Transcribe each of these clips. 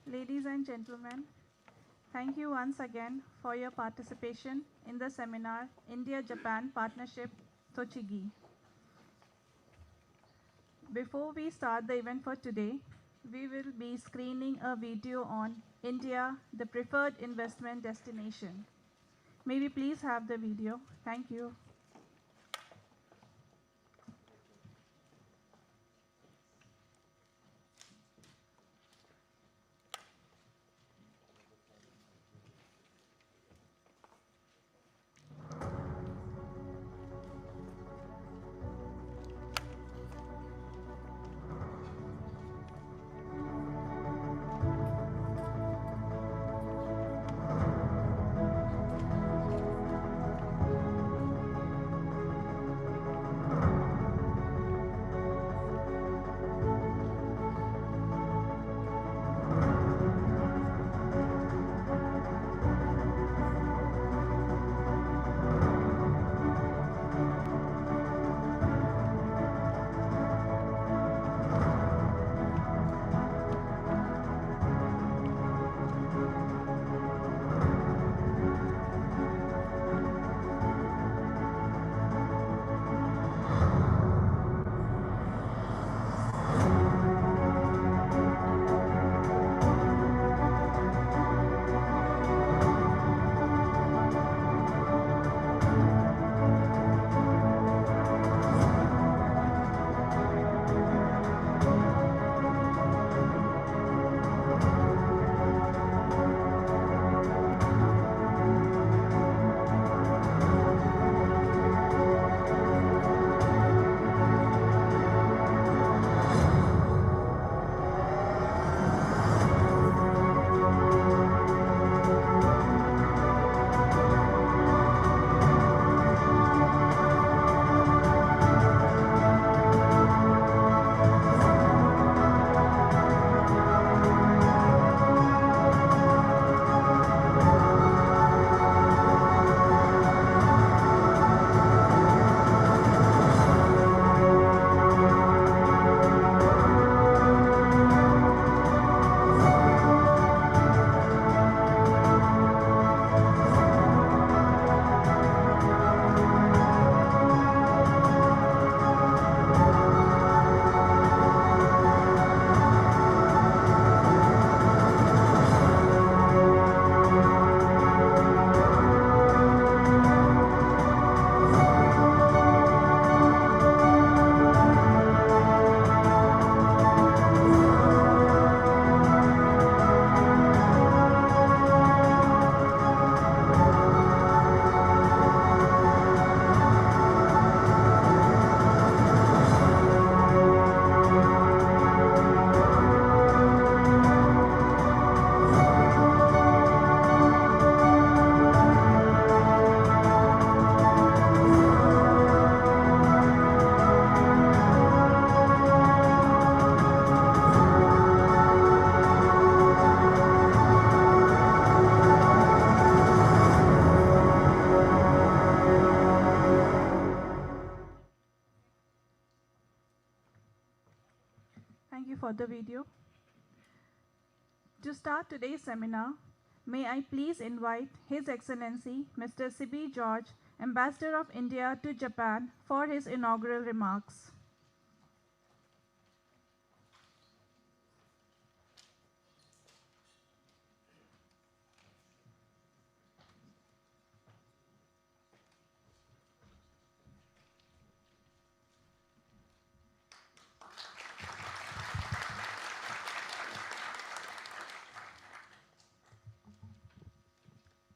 Ladies and gentlemen, thank you once again for your participation in the seminar India-Japan Partnership Tochigi. Before we start the event for today, we will be screening a video on India, the preferred investment destination. May we please have the video? Thank you. Thank you for the video. To start today's seminar, may I please invite His Excellency Mr. Sibi George, Ambassador of India to Japan, for his inaugural remarks.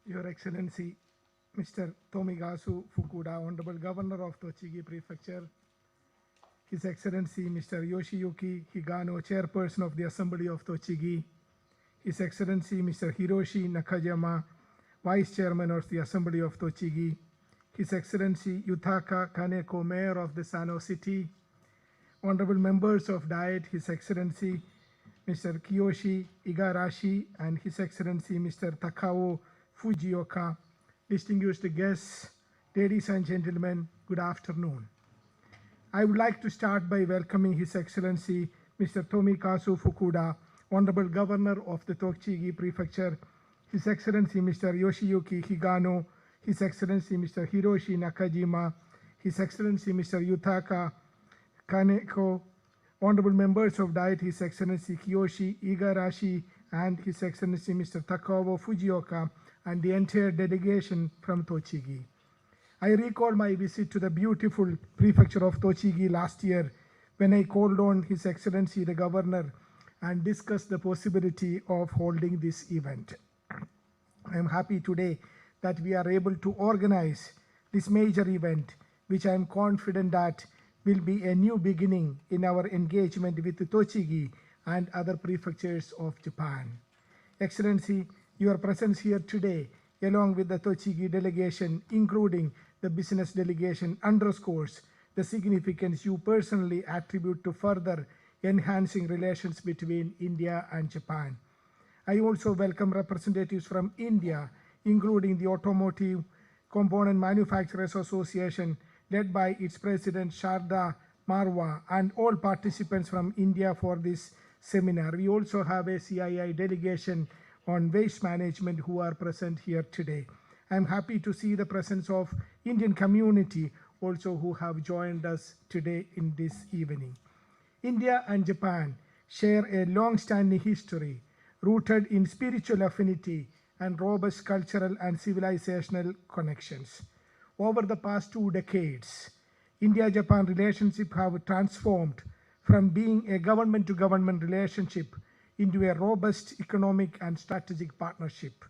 Your Excellency, Mr. Tomigasu Fukuda, Honorable Governor of Tochigi Prefecture, His Excellency Mr. Yoshiyuki Higano, Chairperson of the Assembly of Tochigi, His Excellency Mr. Hiroshi Nakajima, Vice Chairman of the Assembly of Tochigi, His Excellency Yutaka Kaneko, Mayor of the Sano City, Honorable Members of Diet, His Excellency Mr. Kiyoshi Igarashi, and His Excellency Mr. Takao Fujioka, distinguished guests, ladies and gentlemen, good afternoon. I would like to start by welcoming His Excellency Mr. Tomikazu Fukuda, Honorable Governor of the Tochigi Prefecture, His Excellency Mr. Yoshiyuki Higano, His Excellency Mr. Hiroshi Nakajima, His Excellency Mr. Yutaka Kaneko, Honorable Members of Diet, His Excellency Kiyoshi Igarashi, and His Excellency Mr. Takawa Fujioka, and the entire delegation from Tochigi. I recall my visit to the beautiful prefecture of Tochigi last year when I called on His Excellency the Governor and discussed the possibility of holding this event. I am happy today that we are able to organize this major event, which I am confident that will be a new beginning in our engagement with Tochigi and other prefectures of Japan. Excellency, your presence here today, along with the Tochigi delegation, including the business delegation, underscores the significance you personally attribute to further enhancing relations between India and Japan. I also welcome representatives from India, including the Automotive Component Manufacturers Association, led by its president Sharda Marwa, and all participants from India for this seminar. We also have a CII delegation on waste management who are present here today. I'm happy to see the presence of Indian community also who have joined us today in this evening. India and Japan share a long-standing history rooted in spiritual affinity and robust cultural and civilizational connections. Over the past 2 decades, India-Japan relationship have transformed from being a government-to-government relationship into a robust economic and strategic partnership.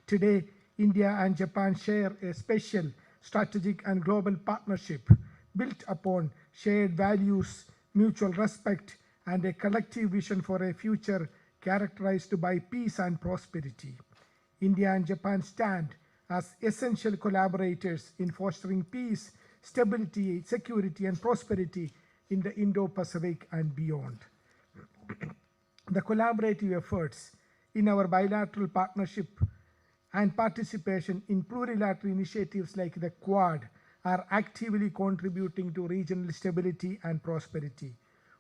Today, India and Japan share a special strategic and global partnership built upon shared values, mutual respect, and a collective vision for a future characterized by peace and prosperity. India and Japan stand as essential collaborators in fostering peace, stability, security, and prosperity in the Indo-Pacific and beyond. The collaborative efforts in our bilateral partnership and participation in plurilateral initiatives like the Quad are actively contributing to regional stability and prosperity.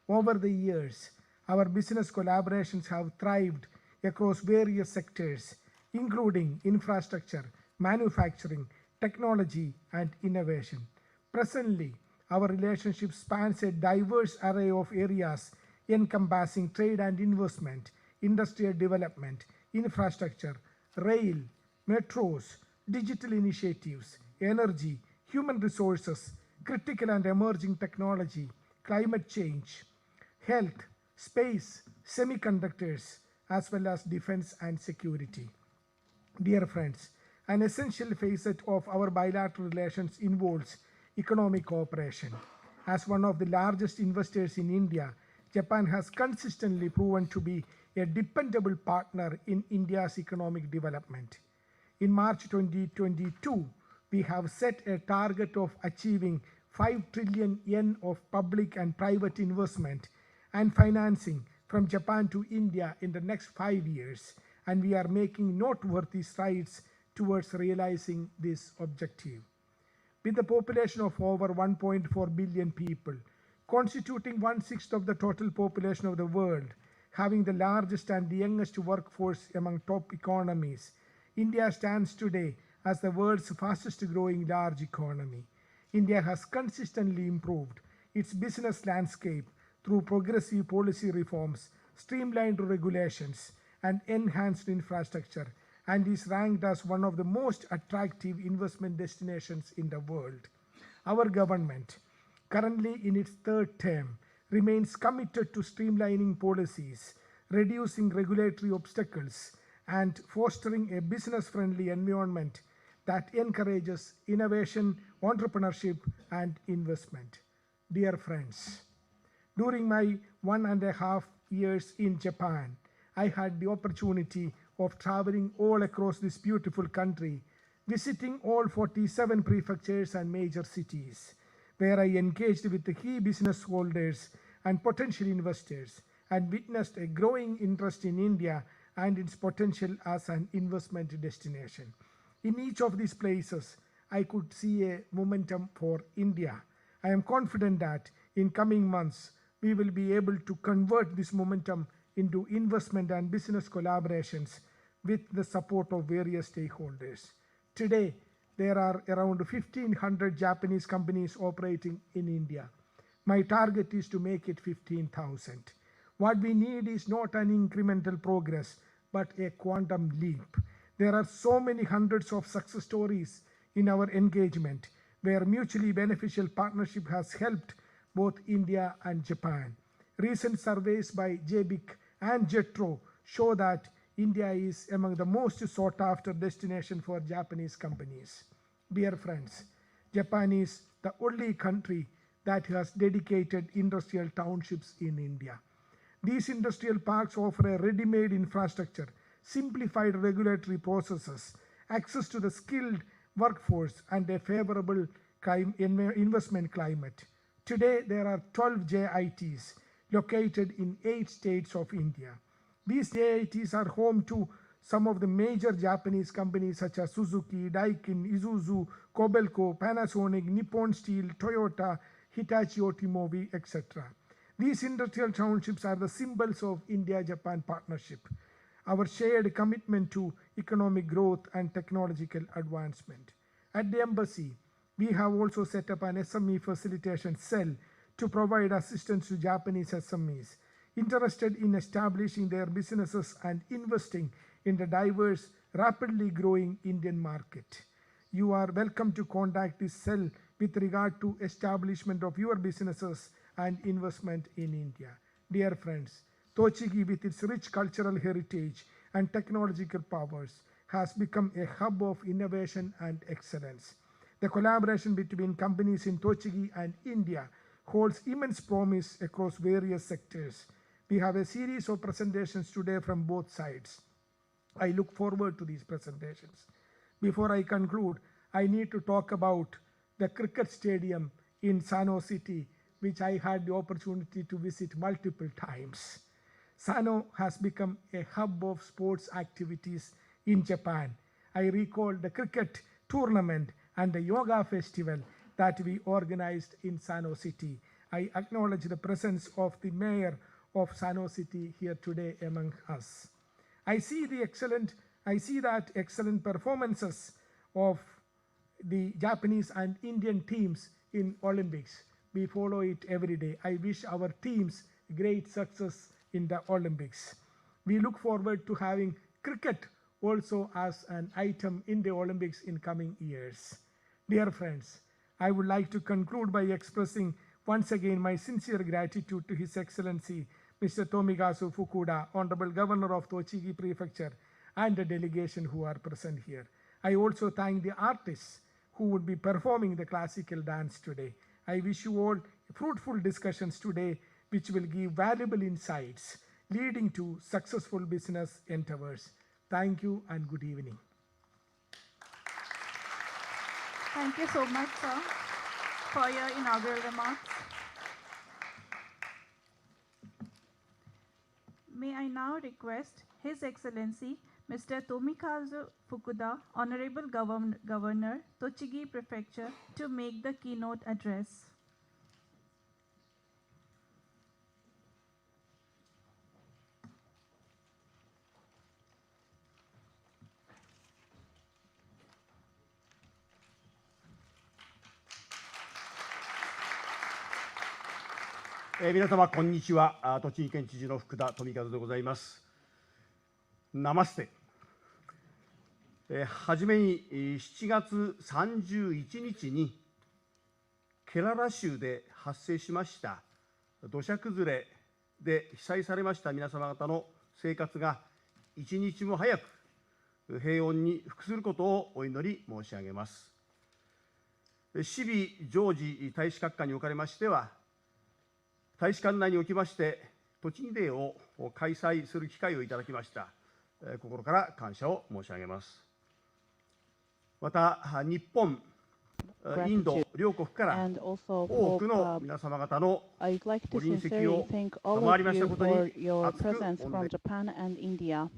Over the years, our business collaborations have thrived across various sectors, including infrastructure, manufacturing, technology, and innovation. Presently, our relationship spans a diverse array of areas encompassing trade and investment, industrial development, infrastructure, rail, metros, digital initiatives, energy, human resources, critical and emerging technology, climate change, health, space, semiconductors, as well as defense and security. Dear friends, an essential facet of our bilateral relations involves economic cooperation. As one of the largest investors in India, Japan has consistently proven to be a dependable partner in India's economic development. In March 2022, we have set a target of achieving 5 trillion yen of public and private investment and financing from Japan to India in the next 5 years, and we are making noteworthy strides towards realizing this objective. With a population of over 1.4 billion people, constituting 1/6 of the total population of the world, having the largest and the youngest workforce among top economies, India stands today as the world's fastest growing large economy. India has consistently improved its business landscape through progressive policy reforms, streamlined regulations, and enhanced infrastructure, and is ranked as one of the most attractive investment destinations in the world. Our government, currently in its 3rd term, remains committed to streamlining policies, reducing regulatory obstacles, and fostering a business-friendly environment that encourages innovation, entrepreneurship, and investment. Dear friends, during my 1.5 years in Japan, I had the opportunity of traveling all across this beautiful country, visiting all 47 prefectures and major cities, where I engaged with the key business holders and potential investors and witnessed a growing interest in India and its potential as an investment destination. In each of these places, I could see a momentum for India. I am confident that in coming months, we will be able to convert this momentum into investment and business collaborations with the support of various stakeholders. Today, there are around 1,500 Japanese companies operating in India. My target is to make it 15,000. What we need is not an incremental progress, but a quantum leap. There are so many hundreds of success stories in our engagement where mutually beneficial partnership has helped both India and Japan. Recent surveys by JBIC and JETRO show that India is among the most sought after destination for Japanese companies. Dear friends, Japan is the only country that has dedicated industrial townships in India. These industrial parks offer a ready-made infrastructure, simplified regulatory processes, access to the skilled workforce, and a favorable investment climate. Today, there are 12 JITs located in 8 states of India. These JITs are home to some of the major Japanese companies such as Suzuki, Daikin, Isuzu, Kobelco, Panasonic, Nippon Steel, Toyota, Hitachi Automotive, etc. These industrial townships are the symbols of India-Japan partnership, our shared commitment to economic growth and technological advancement. At the embassy, we have also set up an SME facilitation cell to provide assistance to Japanese SMEs interested in establishing their businesses and investing in the diverse, rapidly growing Indian market. You are welcome to contact this cell with regard to establishment of your businesses and investment in India. Dear friends, Tochigi, with its rich cultural heritage and technological powers, has become a hub of innovation and excellence. The collaboration between companies in Tochigi and India holds immense promise across various sectors. We have a series of presentations today from both sides. I look forward to these presentations. Before I conclude, I need to talk about the cricket stadium in Sano City, which I had the opportunity to visit multiple times. Sano has become a hub of sports activities in Japan. I recall the cricket tournament and the yoga festival that we organized in Sano City. I acknowledge the presence of the mayor of Sano City here today among us. I see that excellent performances of the Japanese and Indian teams in Olympics. We follow it every day. I wish our teams great success in the Olympics. We look forward to having cricket also as an item in the Olympics in coming years. Dear friends, I would like to conclude by expressing once again my sincere gratitude to His Excellency Mr. Tomigasu Fukuda, Honorable Governor of Tochigi Prefecture, and the delegation who are present here. I also thank the artists who would be performing the classical dance today. I wish you all fruitful discussions today, which will give valuable insights leading to successful business endeavors. Thank you and good evening. Thank you so much, sir, for your inaugural remarks. May I now request His Excellency Mr. Tomikazu Fukuda, Honorable Governor, Tochigi Prefecture, to make the keynote address.皆様こんにちは。栃木県知事の福田富和でございます。ナマステ。はじめに7月31日にケララ州で発生しました土砂崩れで被災されました皆様方の生活が一日も早く平穏に復することをお祈り申し上げます。シビジョージ大使閣下におかれましては、大使館内におきまして栃木デーを開催する機会をいただきました。心から感謝を申し上げます。また日本、インド両国から多くの皆様方のご臨席を賜りましたことに厚く御礼。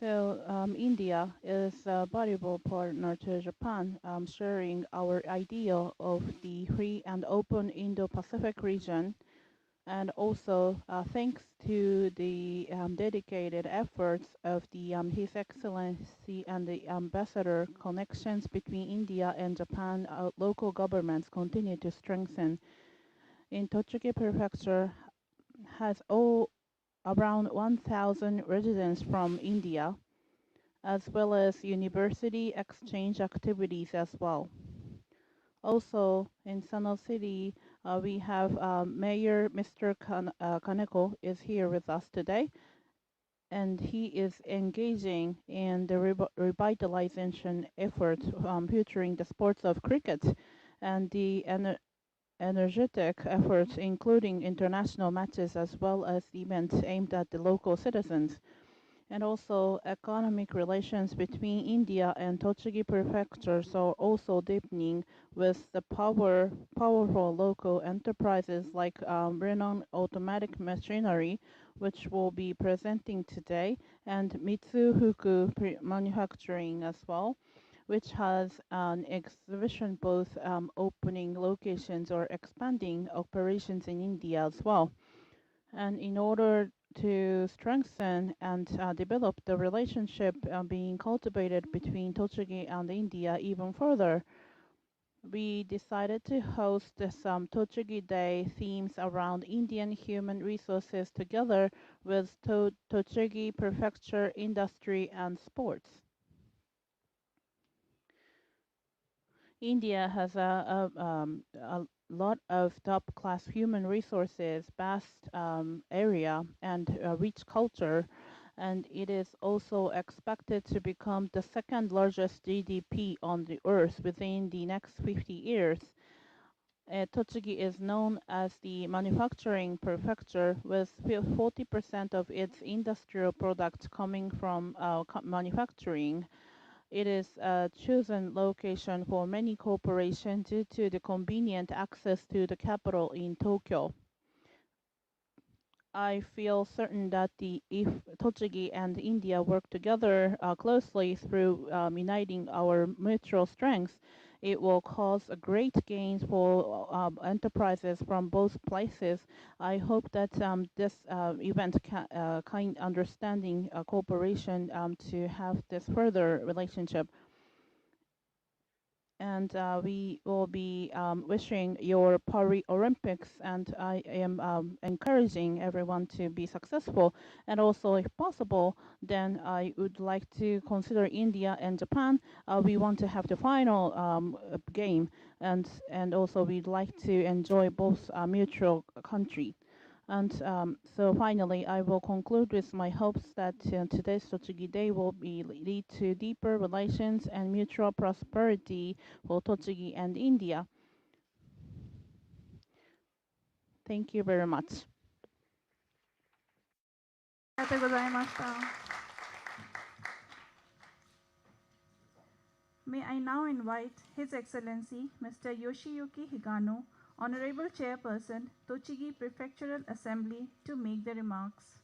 So India is a valuable partner to Japan, sharing our ideal of the free and open Indo-Pacific region. And also, thanks to the dedicated efforts of His Excellency and the Ambassador, connections between India and Japan, local governments continue to strengthen. In Tochigi Prefecture has around 1,000 residents from India, as well as university exchange activities as well. Also, in Sano City, we have Mayor Mr. Kaneko is here with us today, and he is engaging in the revitalization efforts featuring the sports of cricket and the energetic efforts, including international matches as well as events aimed at the local citizens. And also economic relations between India and Tochigi prefectures are also deepening with the powerful local enterprises like renowned automatic machinery, which will be presenting today, and Mitsufuku manufacturing as well, which has an exhibition both opening locations or expanding operations in India as well. And in order to strengthen and develop the relationship being cultivated between Tochigi and India even further, we decided to host some Tochigi Day themes around Indian human resources together with Tochigi Prefecture Industry and Sports. India has a lot of top-class human resources, vast area, and rich culture, and it is also expected to become the second largest GDP on the earth within the next 50 years. Tochigi is known as the manufacturing prefecture, with 40% of its industrial products coming from manufacturing. It is a chosen location for many corporations due to the convenient access to the capital in Tokyo. I feel certain that if Tochigi and India work together closely through uniting our mutual strengths, it will cause a great gains for enterprises from both places. I hope that this event kind understanding cooperation to have this further relationship. And we will be wishing your Olympics, and I am encouraging everyone to be successful. And also, if possible, then I would like to consider India and Japan. We want to have the final game, and also we'd like to enjoy both mutual country. And so finally, I will conclude with my hopes that today's Tochigi Day will lead to deeper relations and mutual prosperity for Tochigi and India. Thank you very much. ありがとうございました。May I now invite His Excellency Mr. Yoshiyuki Higano, Honorable Chairperson, Tochigi Prefectural Assembly, to make the remarks.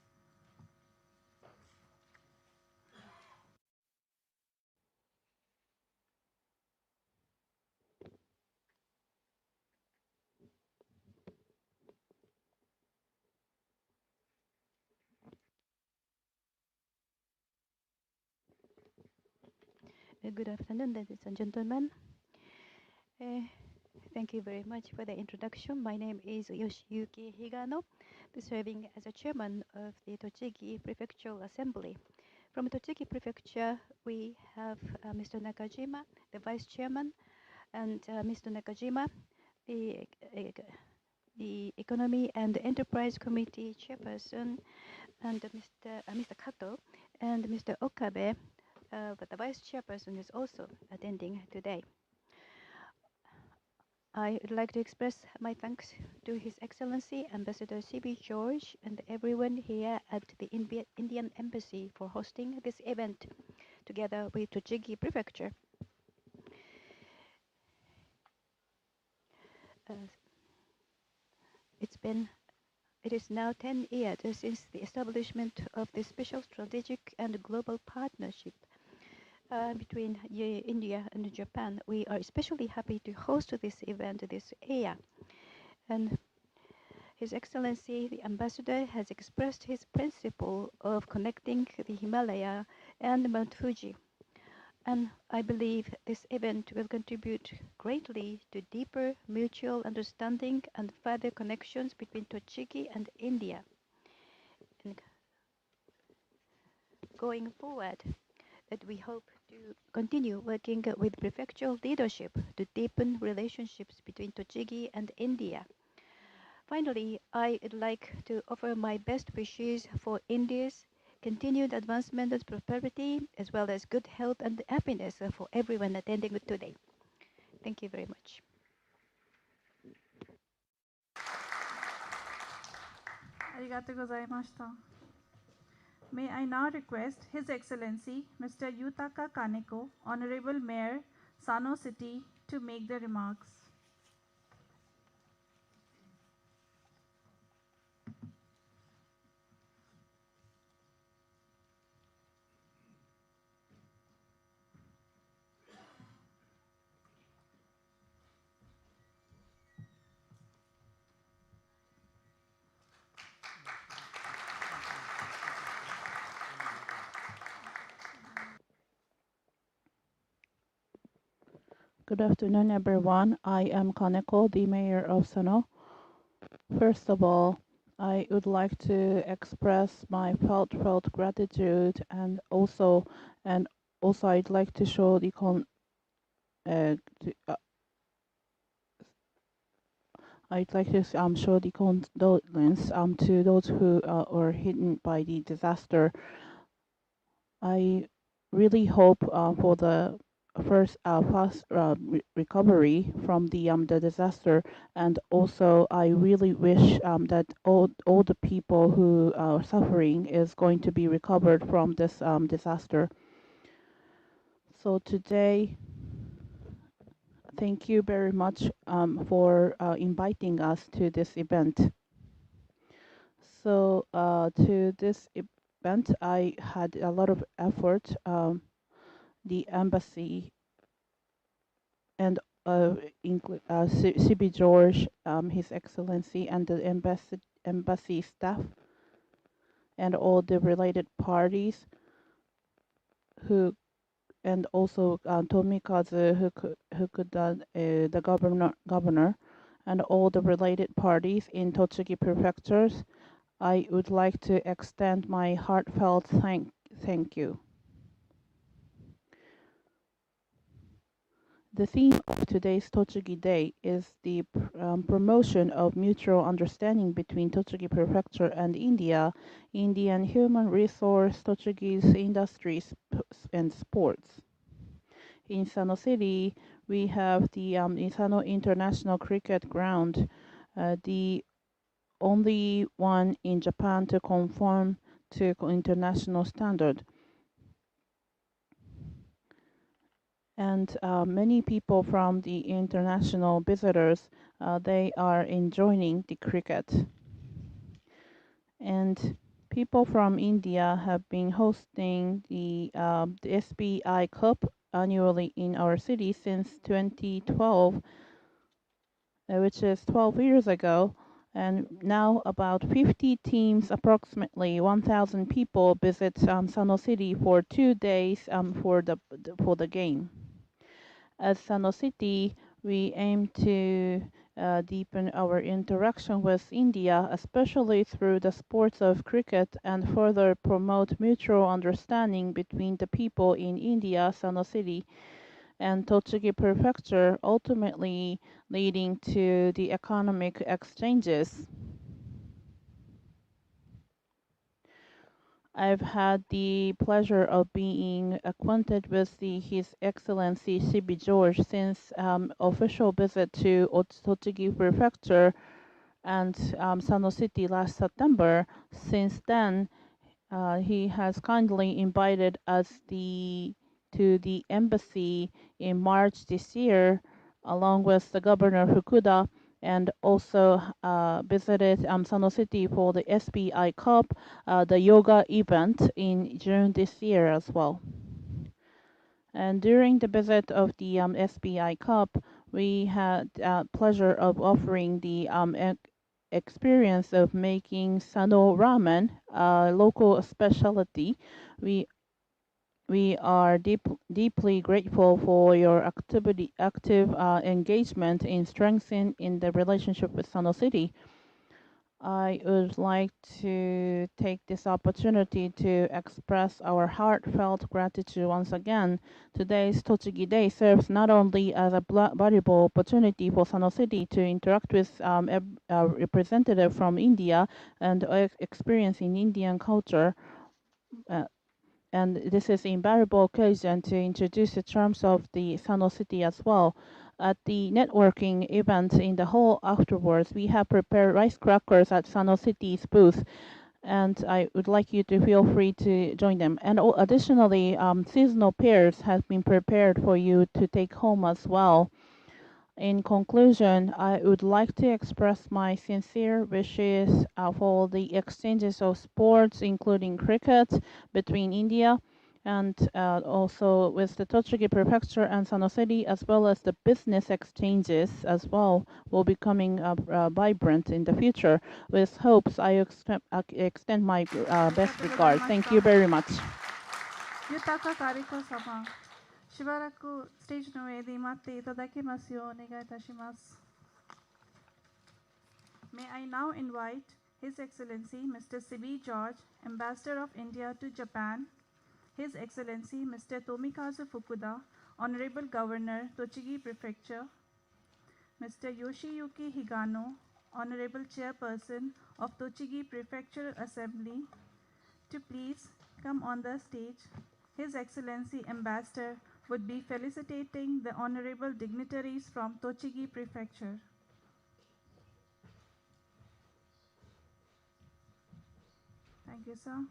Good afternoon, ladies and gentlemen. Thank you very much for the introduction. My name is Yoshiyuki Higano, serving as a chairman of the Tochigi Prefectural Assembly. From Tochigi Prefecture, we have Mr. Nakajima, the vice chairman, and Mr. Nakajima, the Economy and Enterprise Committee chairperson, and Mr. Kato, and Mr. Okabe, but the vice chairperson is also attending today. I would like to express my thanks to His Excellency Ambassador C.B. George and everyone here at the Indian Embassy for hosting this event together with Tochigi Prefecture. It is now 10 years since the establishment of the special strategic and global partnership between India and Japan. We are especially happy to host this event this year. And His Excellency the Ambassador has expressed his principle of connecting the Himalaya and Mount Fuji, and I believe this event will contribute greatly to deeper mutual understanding and further connections between Tochigi and India. And going forward, that we hope to continue working with prefectural leadership to deepen relationships between Tochigi and India. Finally, I would like to offer my best wishes for India's continued advancement and prosperity, as well as good health and happiness for everyone attending today. Thank you very much. ありがとうございました。May I now request His Excellency Mr. Yutaka Kaneko, Honorable Mayor, Sano City, to make the remarks. Good afternoon, everyone. I am Kaneko, the mayor of Sano. First of all, I would like to express my felt gratitude, and also I'd like to show the I'd like to show the condolence to those who were hit by the disaster. I really hope for the fast recovery from the disaster, and also I really wish that all the people who are suffering is going to be recovered from this disaster. So today, thank you very much for inviting us to this event. So to this event, I had a lot of effort. The embassy and CB George, His Excellency, and the embassy staff, and all the related parties who, and also Tomikazu the governor, and all the related parties in Tochigi Prefectures. I would like to extend my heartfelt thank you. The theme of today's Tochigi Day is the promotion of mutual understanding between Tochigi Prefecture and Indian human resource, Tochigi's industries and sports. In Sano City, we have the Sano International Cricket Ground, the only one in Japan to conform to international standard. And many people from the international visitors, they are enjoying the cricket. And people from India have been hosting the SBI Cup annually in our city since 2012, which is 12 years ago. And now about 50 teams, approximately 1,000 people visit Sano City for 2 days for the game. As Sano City, we aim to deepen our interaction with India, especially through the sports of cricket, and further promote mutual understanding between the people in India, Sano City, and Tochigi Prefecture, ultimately leading to the economic exchanges. I've had the pleasure of being acquainted with His Excellency CB George since official visit to Tochigi Prefecture and Sano City last September. Since then, he has kindly invited us to the embassy in March this year, along with the Governor Fukuda, and also visited Sano City for the SBI Cup, the yoga event in June this year as well. And during the visit of the SBI Cup, we had pleasure of offering the experience of making Sano ramen, a local specialty. We are deeply grateful for your active engagement in strengthening the relationship with Sano City. I would like to take this opportunity to express our heartfelt gratitude once again. Today's Tochigi Day serves not only as a valuable opportunity for Sano City to interact with a representative from India and experience in Indian culture, and this is an invaluable occasion to introduce the charms of the Sano City as well. At the networking event in the hall afterwards, we have prepared rice crackers at Sano City's booth, and I would like you to feel free to join them. And additionally, seasonal pears have been prepared for you to take home as well. In conclusion, I would like to express my sincere wishes for the exchanges of sports, including cricket, between India and also with the Tochigi Prefecture and Sano City, as well as the business exchanges as well, will be becoming vibrant in the future. With hopes, I extend my best regards. Thank you very much. 豊か理子様、しばらくステージの上で待っていただけますようお願いいたします。May I now invite His Excellency Mr. Sibi George, Ambassador of India to Japan, His Excellency Mr. Tomikazu Fukuda, Honorable Governor, Tochigi Prefecture, Mr. Yoshiyuki Higano, Honorable Chairperson of Tochigi Prefectural Assembly, to please come on the stage. His Excellency Ambassador would be felicitating the honorable dignitaries from Tochigi Prefecture. Thank you, sir.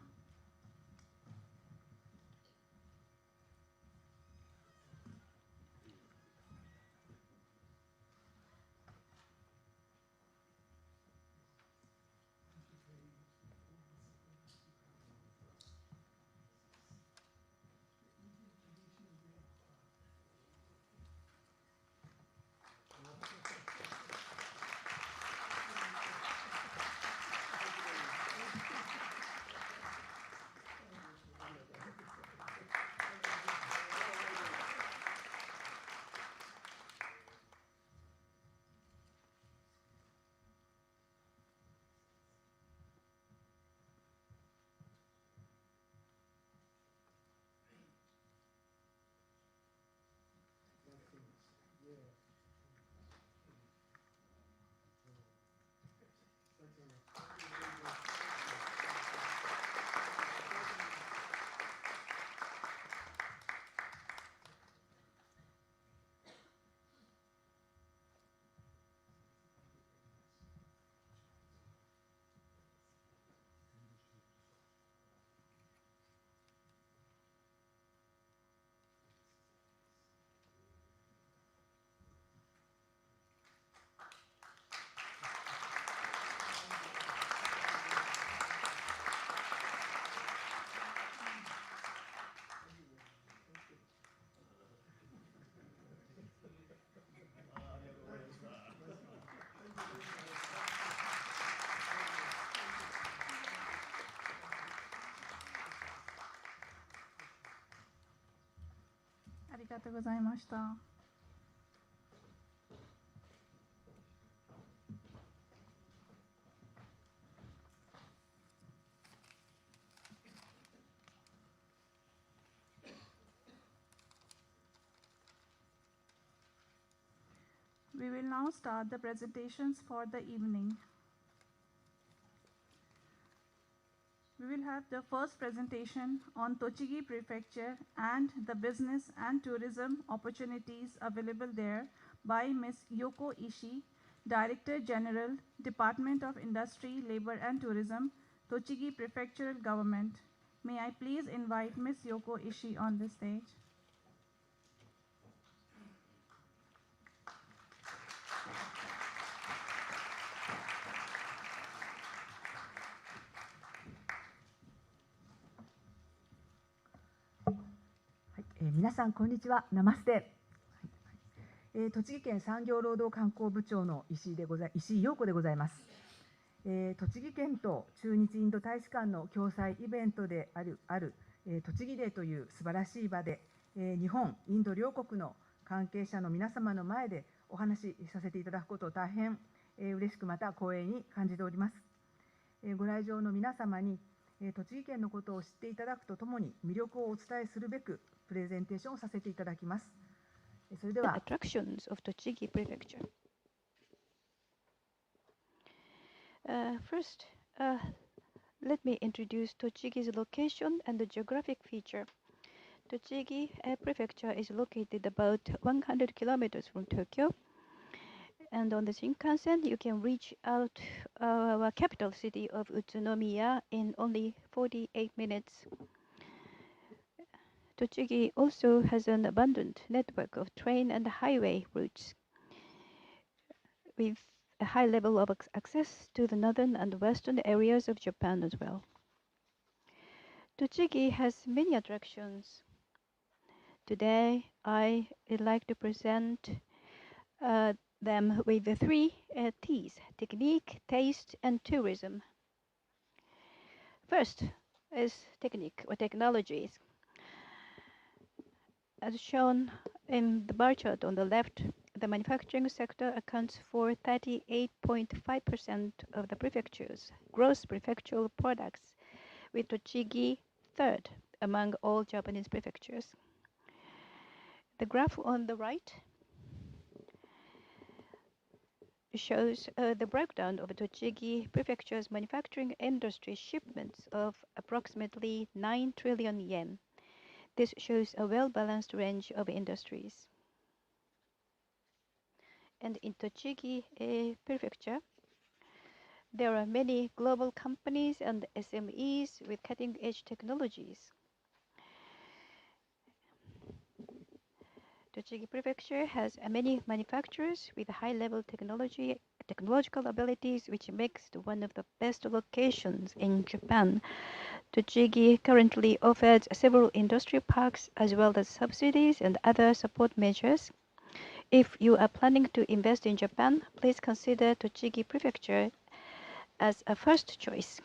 We will now start the presentations for the evening. We will have the first presentation on Tochigi Prefecture and the business and tourism opportunities available there by Ms. Yoko Ishii, Director General, Department of Industry, Labor and Tourism, Tochigi Prefectural Government. May I please invite Ms. Yoko Ishii on the stage.はい、皆さんこんにちは。ナマステ。栃木県産業労働観光部長の石井陽子でございます。栃木県と駐日インド大使館の共催イベントである栃木デーという素晴らしい場で、日本、インド両国の関係者の皆様の前でお話しさせていただくことを大変嬉しくまた光栄に感じております。ご来場の皆様に栃木県のことを知っていただくとともに魅力をお伝えするべくプレゼンテーションをさせていただきます。それでは attractions of Tochigi Prefecture. First, let me introduce Tochigi's location and the geographic feature. Tochigi Prefecture is located about 100 kilometers from Tokyo, and on the Shinkansen you can reach out our capital city of Utsunomiya in only 48 minutes. Tochigi also has an abundant network of train and highway routes with a high level of access to the northern and western areas of Japan as well. Tochigi has many attractions. Today, I would like to present them with the three T's: technique, taste, and tourism. First is technique or technologies. As shown in the bar chart on the left, the manufacturing sector accounts for 38.5% of the prefecture's gross prefectural products, with Tochigi third among all Japanese prefectures. The graph on the right shows the breakdown of Tochigi Prefecture's manufacturing industry shipments of approximately 9 trillion yen. This shows a well-balanced range of industries. And in Tochigi Prefecture, there are many global companies and SMEs with cutting-edge technologies. Tochigi Prefecture has many manufacturers with high-level technological abilities, which makes it one of the best locations in Japan. Tochigi currently offers several industry parks as well as subsidies and other support measures. If you are planning to invest in Japan, please consider Tochigi Prefecture as a first choice.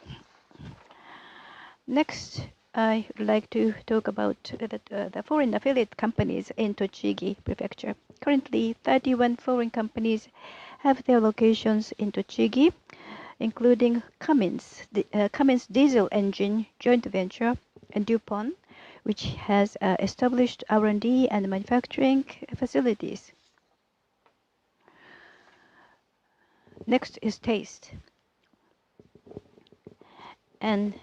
Next, I would like to talk about the foreign affiliate companies in Tochigi Prefecture. Currently, 31 foreign companies have their locations in Tochigi, including Cummins diesel engine joint venture, and DuPont, which has established R&D and manufacturing facilities. Next is taste. And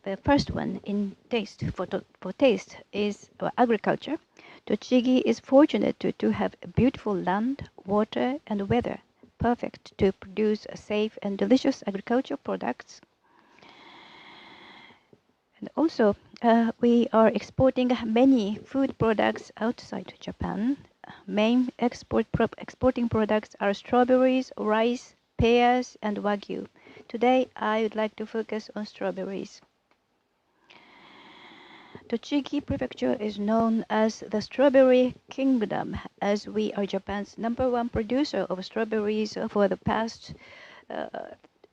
the first one in taste for taste is agriculture. Tochigi is fortunate to have beautiful land, water, and weather, perfect to produce safe and delicious agricultural products. And also, we are exporting many food products outside Japan. Main exporting products are strawberries, rice, pears, and wagyu. Today, I would like to focus on strawberries. Tochigi Prefecture is known as the Strawberry Kingdom, as we are Japan's #1 producer of strawberries for the past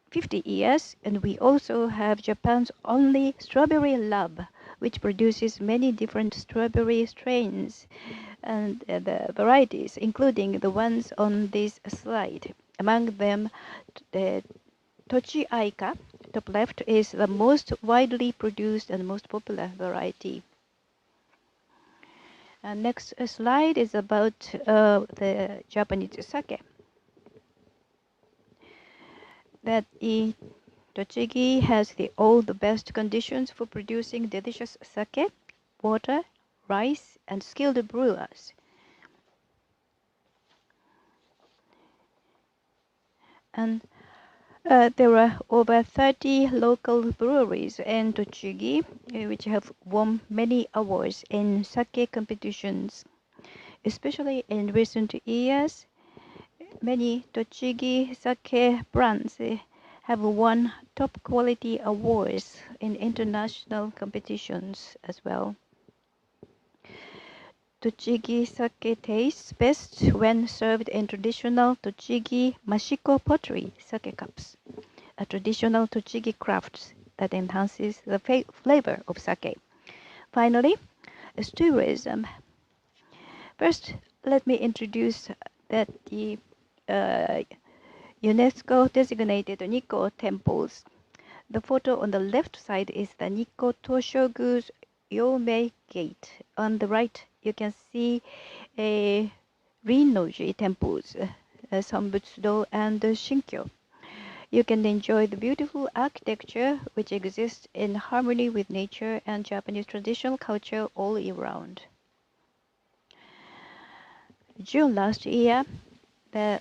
50 years, and we also have Japan's only strawberry lab, which produces many different strawberry strains and the varieties, including the ones on this slide. Among them, the Tochi-aika, top left, is the most widely produced and most popular variety. Next slide is about the Japanese sake. That Tochigi has all the best conditions for producing delicious sake, water, rice, and skilled brewers. And there are over 30 local breweries in Tochigi, which have won many awards in sake competitions. Especially in recent years, many Tochigi sake brands have won top quality awards in international competitions as well. Tochigi sake tastes best when served in traditional Tochigi Mashiko pottery sake cups. a traditional Tochigi craft that enhances the flavor of sake. Finally, is tourism. First, let me introduce that the UNESCO designated Nikko temples. The photo on the left side is the Nikko Toshogu's Yomei Gate. On the right, you can see a Rinnoji temples, Sambutsudo and Shinkyo. You can enjoy the beautiful architecture which exists in harmony with nature and Japanese traditional culture all year round. June last year, the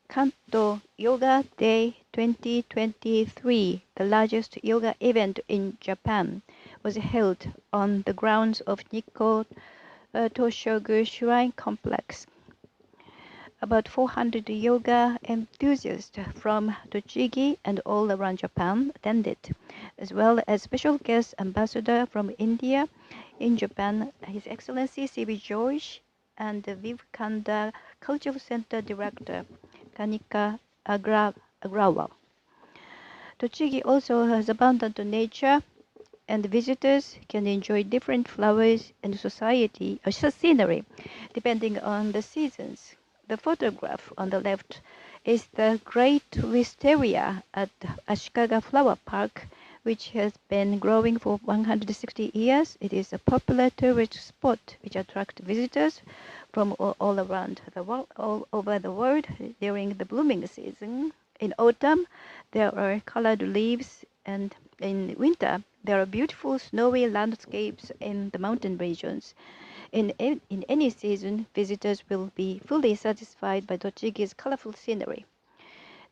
Kanto Yoga Day 2023, the largest yoga event in Japan, was held on the grounds of Nikko Toshogu Shrine Complex. About 400 yoga enthusiasts from Tochigi and all around Japan attended, as well as special guest ambassador from India in Japan, His Excellency C.B. George, and the Vivekananda Cultural Center Director, Kanika Agrawal. Tochigi also has abundant nature, and visitors can enjoy different flowers and scenery depending on the seasons. The photograph on the left is the Great Wisteria at Ashikaga Flower Park, which has been growing for 160 years. It is a popular tourist spot which attracts visitors from all around the world, all over the world during the blooming season. In autumn, there are colored leaves, and in winter, there are beautiful snowy landscapes in the mountain regions. In any season, visitors will be fully satisfied by Tochigi's colorful scenery.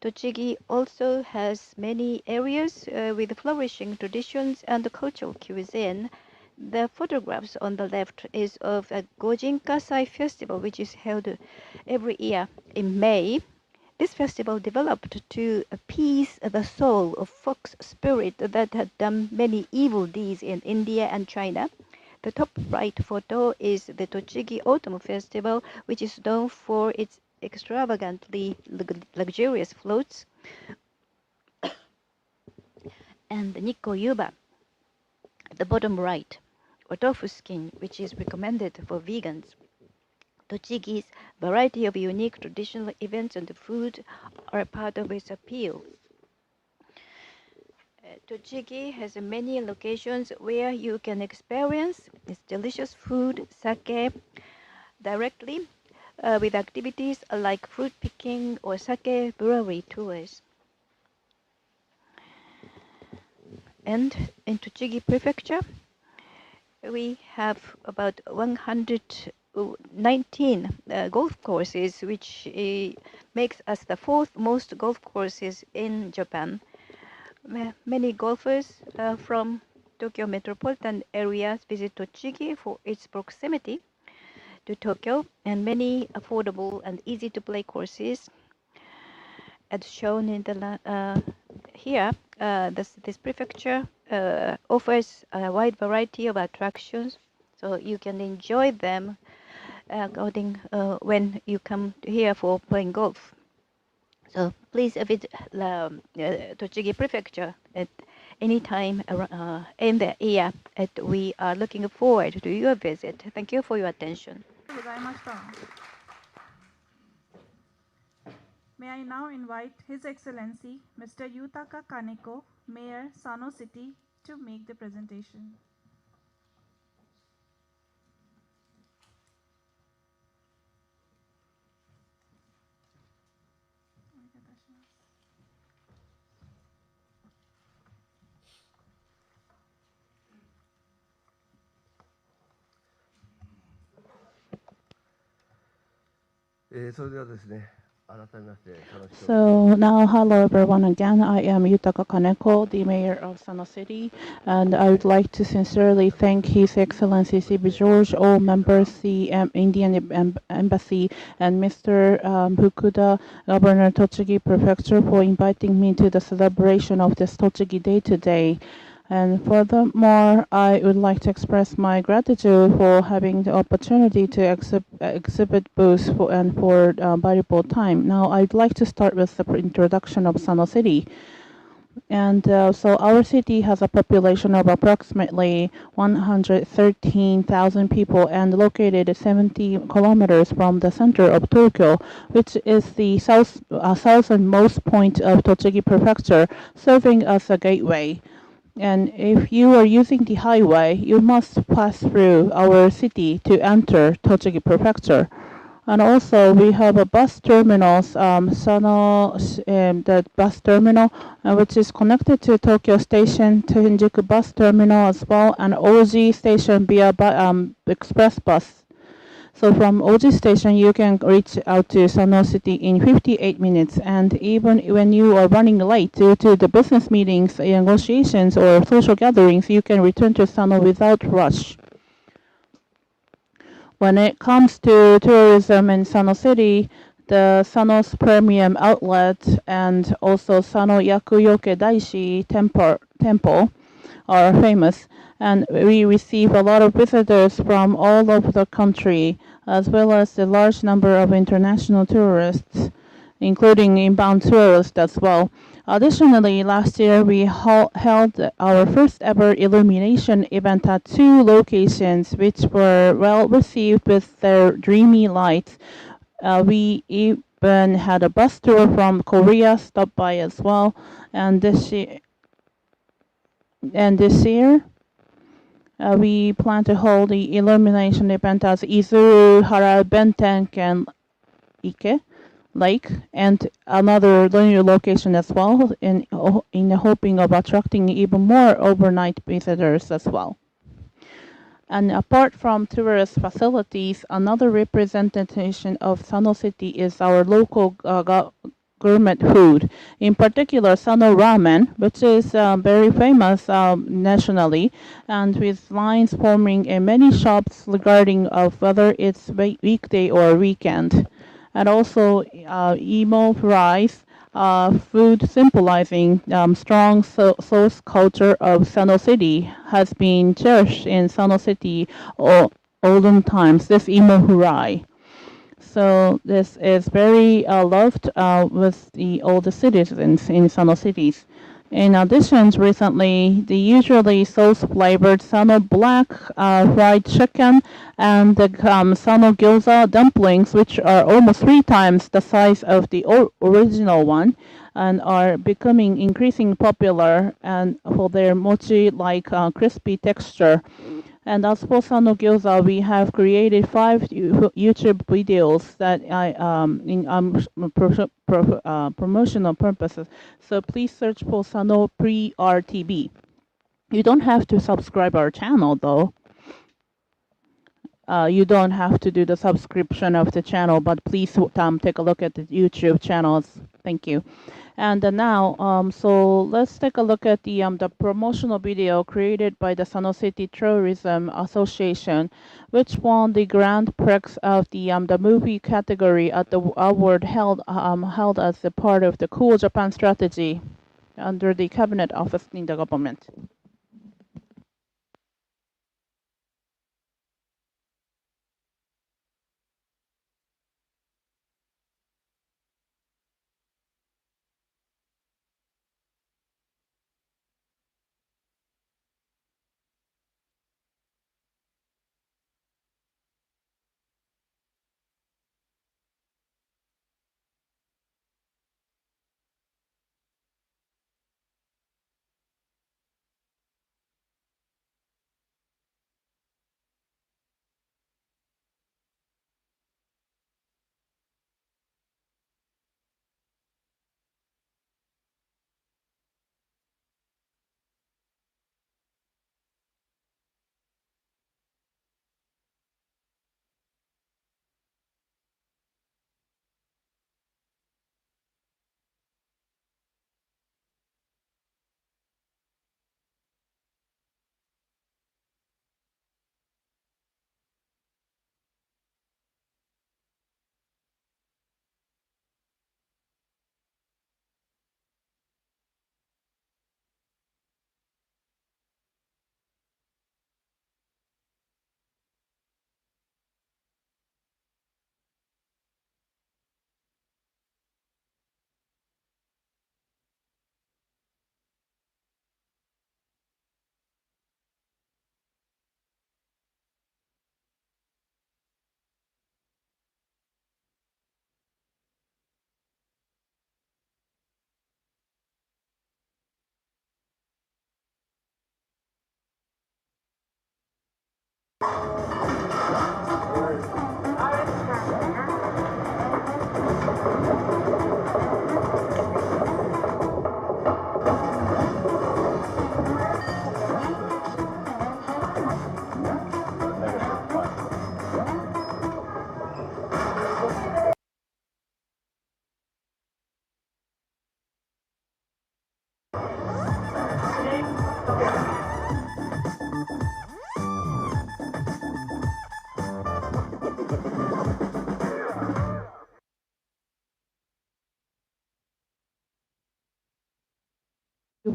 Tochigi also has many areas with flourishing traditions and cultural cuisine. The photographs on the left is of a Gojin-Kasai festival, which is held every year in May. This festival developed to appease the soul of fox spirit that had done many evil deeds in India and China. The top right photo is the Tochigi Autumn Festival, which is known for its extravagantly luxurious floats, and the Nikko Yuba at the bottom right, or tofu skin, which is recommended for vegans. Tochigi's variety of unique traditional events and food are part of its appeal. Tochigi has many locations where you can experience its delicious food, sake, directly with activities like fruit picking or sake brewery tours. And in Tochigi Prefecture, we have about 119 golf courses, which makes us the fourth most golf courses in Japan. Many golfers from Tokyo metropolitan areas visit Tochigi for its proximity to Tokyo, and many affordable and easy-to-play courses, as shown in the here. This prefecture offers a wide variety of attractions, so you can enjoy them when you come here for playing golf. So please visit Tochigi Prefecture at any time in the year. We are looking forward to your visit. Thank you for your attention. May I now invite His Excellency Mr. Yutaka Kaneko, Mayor, Sano City, to make the presentation. So now, hello everyone again. I am Yutaka Kaneko, the mayor of Sano City, and I would like to sincerely thank His Excellency C.B. George, all members, the Indian Embassy, and Mr. Fukuda, Governor Tochigi Prefecture, for inviting me to the celebration of this Tochigi Day today. And furthermore, I would like to express my gratitude for having the opportunity to exhibit booths for valuable time. Now, I'd like to start with the introduction of Sano City. And so our city has a population of approximately 113,000 people and located 70 kilometers from the center of Tokyo, which is the southernmost point of Tochigi Prefecture, serving as a gateway. And if you are using the highway, you must pass through our city to enter Tochigi Prefecture. And also, we have a bus terminal, the bus terminal, which is connected to Tokyo Station, to Shinjuku Bus Terminal as well, and Oji Station via express bus. So from Oji Station, you can reach out to Sano City in 58 minutes. And even when you are running late due to the business meetings, negotiations, or social gatherings, you can return to Sano without rush. When it comes to tourism in Sano City, the Sano's Premium Outlet and also Sano Yakuyoke Daishi Temple are famous, and we receive a lot of visitors from all over the country, as well as a large number of international tourists, including inbound tourists as well. Additionally, last year we held our first ever illumination event at 2 locations, which were well received with their dreamy lights. We even had a bus tour from Korea stop by as well, and this year, we plan to hold the illumination event at Izuru, Hara, Bentenken, Ike Lake, and another new location as well, in the hoping of attracting even more overnight visitors as well. And apart from tourist facilities, another representation of Sano City is our local gourmet food. In particular, Sano Ramen, which is very famous nationally, and with lines forming in many shops regarding of whether it's weekday or weekend. And also emo rice, food symbolizing strong sauce culture of Sano City has been cherished in Sano City olden times, this emo hurai. So this is very loved with all the citizens in Sano cities. In addition, recently, the usually sauce-flavored Sano black fried chicken and the Sano gyoza dumplings, which are almost 3 times the size of the original one, and are becoming increasingly popular and for their mochi-like crispy texture. And as for Sano Gyoza, we have created 5 YouTube videos that I in promotional purposes. So please search for Sano Pre-RTB. You don't have to subscribe our channel though. You don't have to do the subscription of the channel, but please take a look at the YouTube channels. Thank you. And now, so let's take a look at the promotional video created by the Sano City Tourism Association, which won the Grand Prix of the movie category at the award held as a part of the Cool Japan strategy under the Cabinet Office in the government.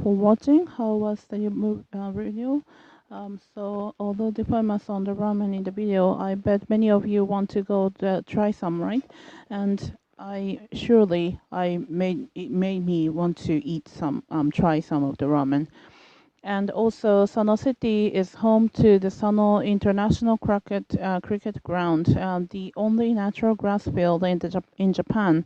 for watching. How was the video? So although the famous on the ramen in the video, I bet many of you want to go to try some, right? And it made me want to eat some, try some of the ramen. And also, Sano City is home to the Sano International Cricket Ground, the only natural grass field in Japan,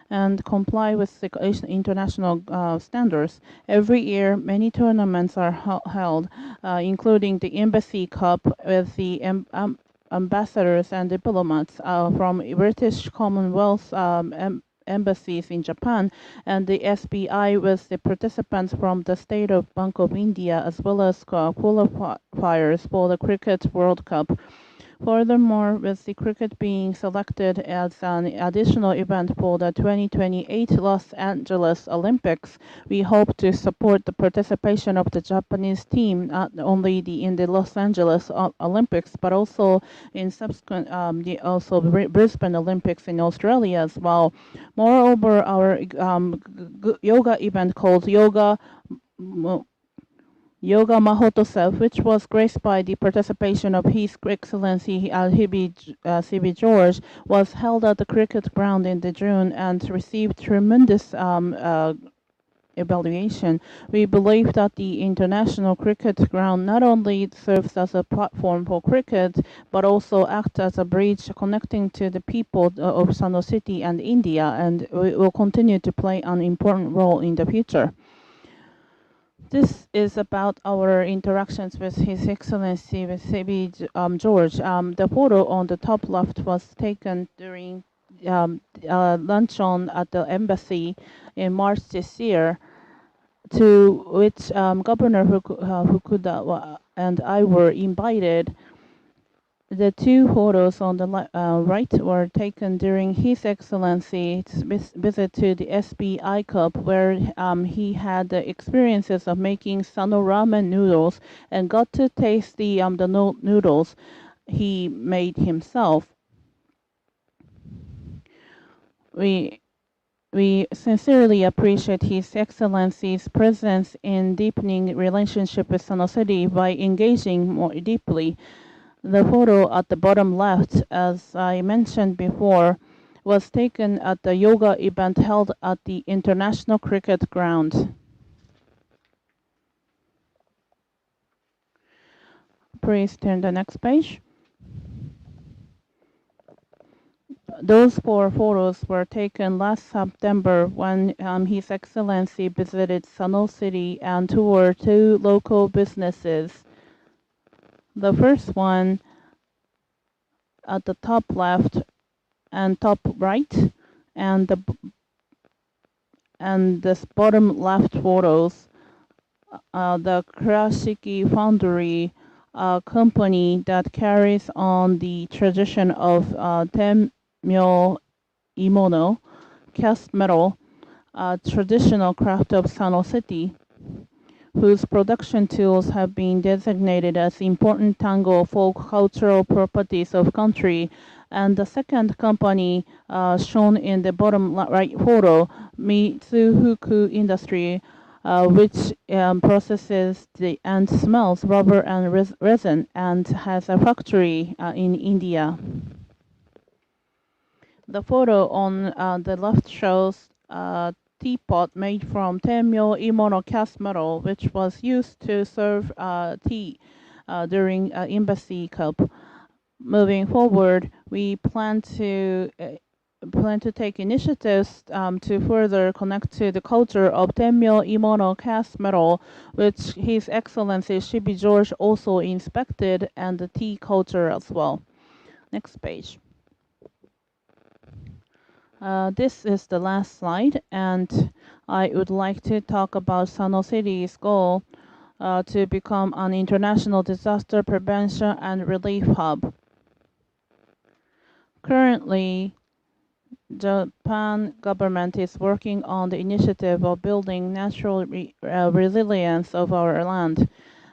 and comply with the international standards. Every year, many tournaments are held, including the Embassy Cup with the ambassadors and diplomats from British Commonwealth embassies in Japan, and the SBI with the participants from the State of Bank of India, as well as qualifiers for the Cricket World Cup. Furthermore, with the cricket being selected as an additional event for the 2028 Los Angeles Olympics, we hope to support the participation of the Japanese team not only in the Los Angeles Olympics, but also in subsequent Brisbane Olympics in Australia as well. Moreover, our yoga event called Yoga Mahotsav, which was graced by the participation of His Excellency C.B. George, was held at the cricket ground in June and received tremendous evaluation. We believe that the international cricket ground not only serves as a platform for cricket, but also acts as a bridge connecting to the people of Sano City and India, and will continue to play an important role in the future. This is about our interactions with His Excellency with C.B. George. The photo on the top left was taken during luncheon at the embassy in March this year, to which Governor Fukuda and I were invited. The two photos on the right were taken during His Excellency's visit to the SBI Cup, where he had the experiences of making Sano ramen noodles and got to taste the noodles he made himself. We sincerely appreciate His Excellency's presence in deepening relationship with Sano City by engaging more deeply. The photo at the bottom left, as I mentioned before, was taken at the yoga event held at the International Cricket Ground. Please turn the next page. Those 4 photos were taken last September when His Excellency visited Sano City and toured 2 local businesses. The first one at the top left and top right, and this bottom left photos, the Kurashiki Foundry, a company that carries on the tradition of tenmyo imono, cast metal, a traditional craft of Sano City, whose production tools have been designated as important Tango folk cultural properties of country. And the second company shown in the bottom right photo, Mitsufuku Industry, which processes and smells rubber and resin and has a factory in India. The photo on the left shows teapot made from tenmyo imono cast metal, which was used to serve tea during Embassy Cup. Moving forward, we plan to take initiatives to further connect to the culture of tenmyo imono cast metal, which His Excellency C.B. George also inspected, and the tea culture as well. Next page. This is the last slide, and I would like to talk about Sano City's goal to become an international disaster prevention and relief hub. Currently, Japan government is working on the initiative of building natural resilience of our land.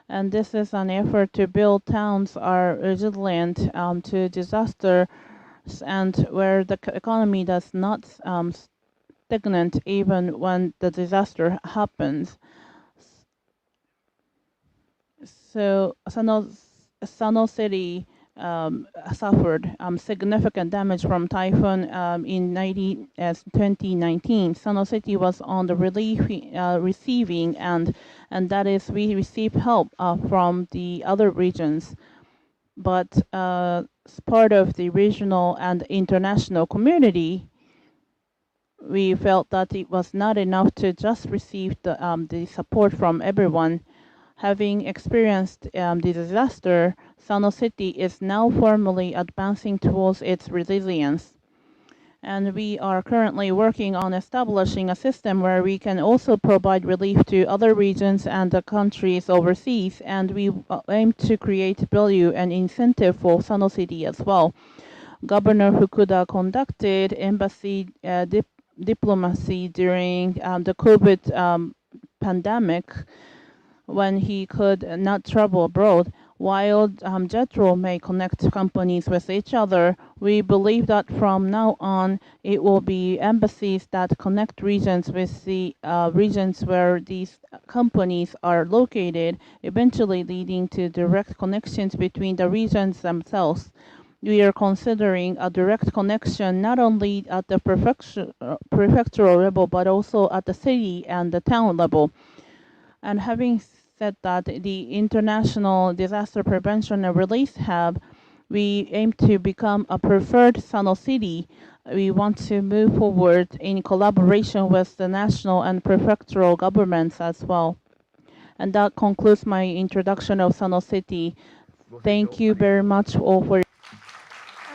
And this is an effort to build towns are resilient to disaster, and where the economy does not stagnant even when the disaster happens. So Sano City suffered significant damage from typhoon in 2019. Sano City was on the relief receiving end, and that is we received help from the other regions. But as part of the regional and international community, we felt that it was not enough to just receive the support from everyone. Having experienced the disaster, Sano City is now formally advancing towards its resilience. And we are currently working on establishing a system where we can also provide relief to other regions and the countries overseas. And we aim to create value and incentive for Sano City as well. Governor Fukuda conducted embassy diplomacy during the COVID pandemic when he could not travel abroad. While JETRO may connect companies with each other, we believe that from now on, it will be embassies that connect regions with the regions where these companies are located, eventually leading to direct connections between the regions themselves. We are considering a direct connection not only at the prefectural level, but also at the city and the town level. And having said that, the International Disaster Prevention and Relief Hub, we aim to become a preferred Sano City. We want to move forward in collaboration with the national and prefectural governments as well. And that concludes my introduction of Sano City. Thank you very much all for あり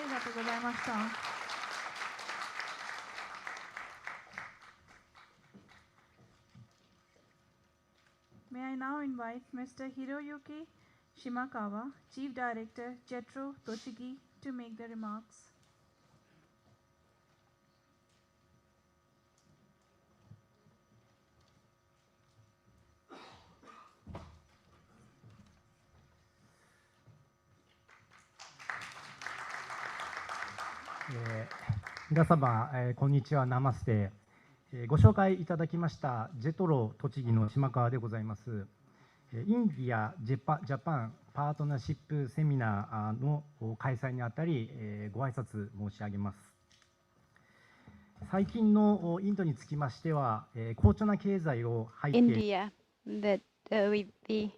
がとうございました。May I now invite Mr. Hiroyuki Shimakawa, Chief Director, JETRO, Tochigi, to make the remarks. .皆様、こんにちは、ナマステ。ご紹介いただきましたJETRO栃木の島川でございます。インディア・ジャパンパートナーシップセミナーの開催にあたり、ご挨拶申し上げます。最近のインドにつきましては、好調な経済を背景に India, that with the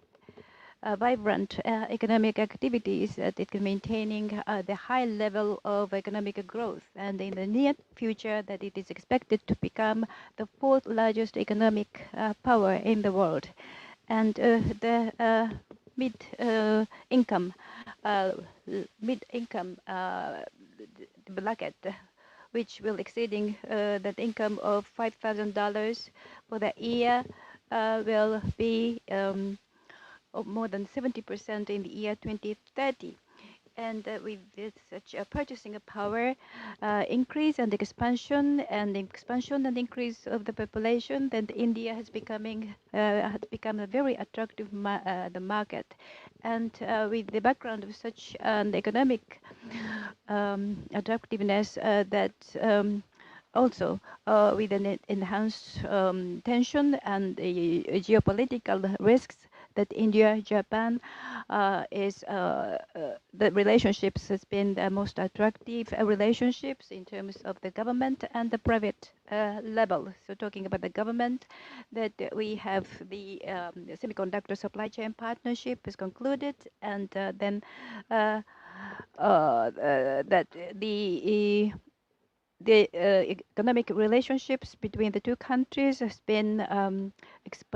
vibrant economic activities, that it is maintaining the high level of economic growth, and in the near future that it is expected to become the fourth largest economic power in the world. And the mid-income bracket, which will exceeding that income of $5,000 for the year, will be of more than 70% in the year 2030. And with this such a purchasing power increase and expansion and increase of the population, then India has become a very attractive the market. And with the background of such an economic attractiveness, that also with an enhanced tension and geopolitical risks, that India, Japan is the relationships has been the most attractive relationships in terms of the government and the private level. So talking about the government, that we have the semiconductor supply chain partnership is concluded, and then that the economic relationships between the two countries has been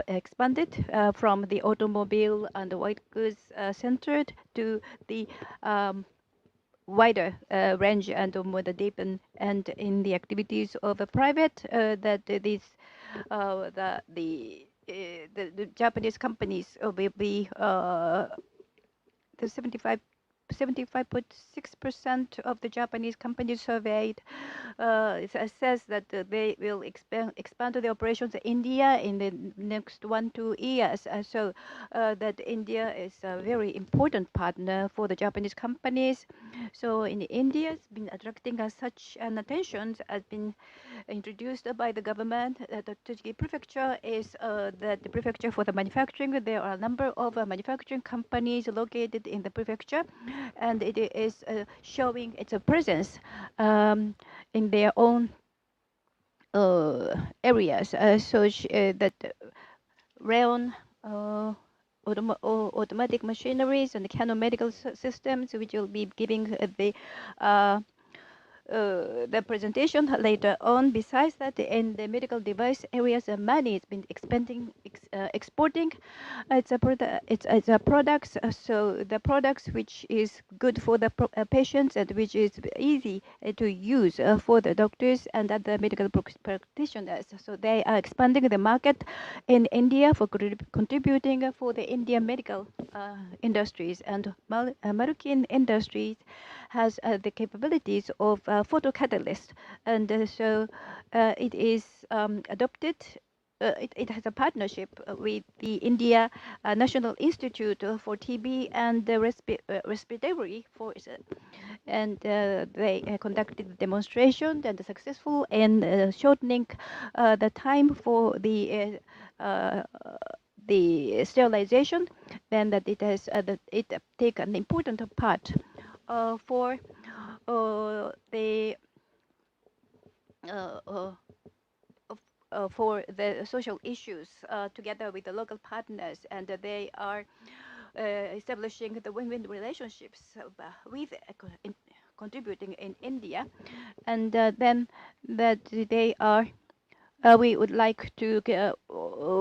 expanded from the automobile and the white goods centered to the wider range and more the deepen and in the activities of the private that the Japanese companies will be the 75% 75.6% of the Japanese companies surveyed says that they will expand their operations in India in the next 1-2 years. So that India is a very important partner for the Japanese companies. So in India, it's been attracting such an attention has been introduced by the government. The Tochigi Prefecture is the prefecture for the manufacturing. There are a number of manufacturing companies located in the prefecture, and it is showing its presence in their own areas. So that rayon automatic machineries and the medical systems, which will be giving the presentation later on. Besides that, in the medical device areas, money has been exporting. It's a products. So the products which is good for the patients and which is easy to use for the doctors and other medical practitioners. So they are expanding the market in India for contributing for the Indian medical industries. And Marukin Industries has the capabilities of photocatalyst, and so it is adopted. It has a partnership with the India National Institute for TB and the respiratory force, and they conducted the demonstration and successful in shortening the time for the sterilization. Then that it has that it take an important part for for the social issues together with the local partners, and they are establishing the win-win relationships with contributing in India, and then that they are. We would like to,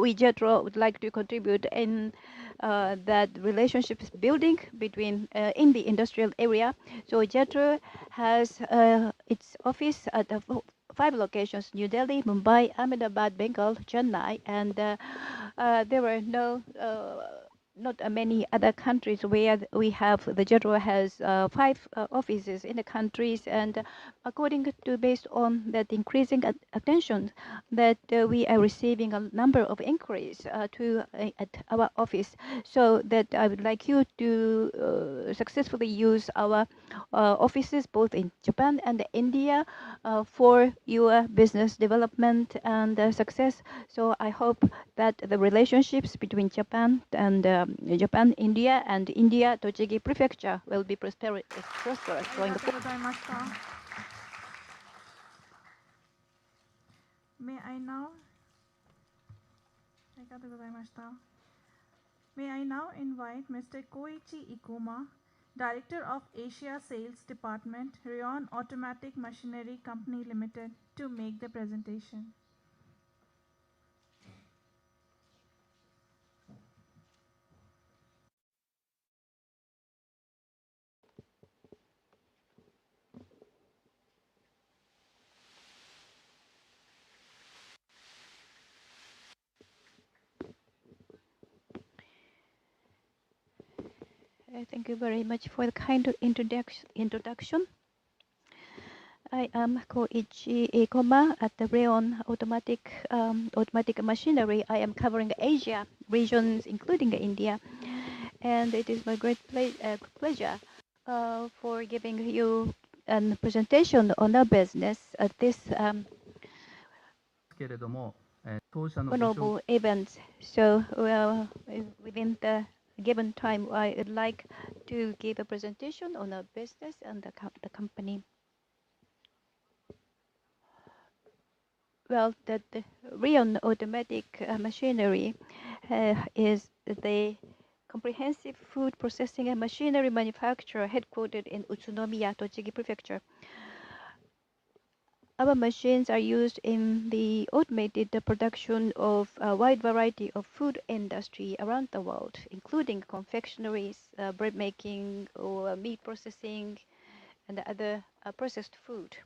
we JETRO would like to contribute in that relationships building between in the industrial area. So JETRO has its office at 5 locations: New Delhi, Mumbai, Ahmedabad, Bengal, Chennai, and there were not many other countries where we have the JETRO has 5 offices in the countries, and according to based on that increasing attention that we are receiving a number of inquiries to at our office, so that I would like you to successfully use our offices both in Japan and India for your business development and success. So I hope that the relationships between Japan and Japan, India, and India, Tochigi Prefecture will be prosperous going forward. May I now invite Mr. Koichi Ikuma, Director of Asia Sales Department, Rayon Automatic Machinery Company Limited, to make the presentation. Thank you very much for the kind of introduction. I am Koichi Ikoma at the Rayon Automatic Machinery. I am covering Asia regions, including India, and it is my great pleasure for giving you a presentation on our business at this honorable event. So within the given time, I would like to give a presentation on our business and the company. Well, the Rayon Automatic Machinery is the comprehensive food processing and machinery manufacturer headquartered in Utsunomiya, Tochigi Prefecture. Our machines are used in the automated production of a wide variety of food industry around the world, including confectionaries, bread making, or meat processing, and other processed food.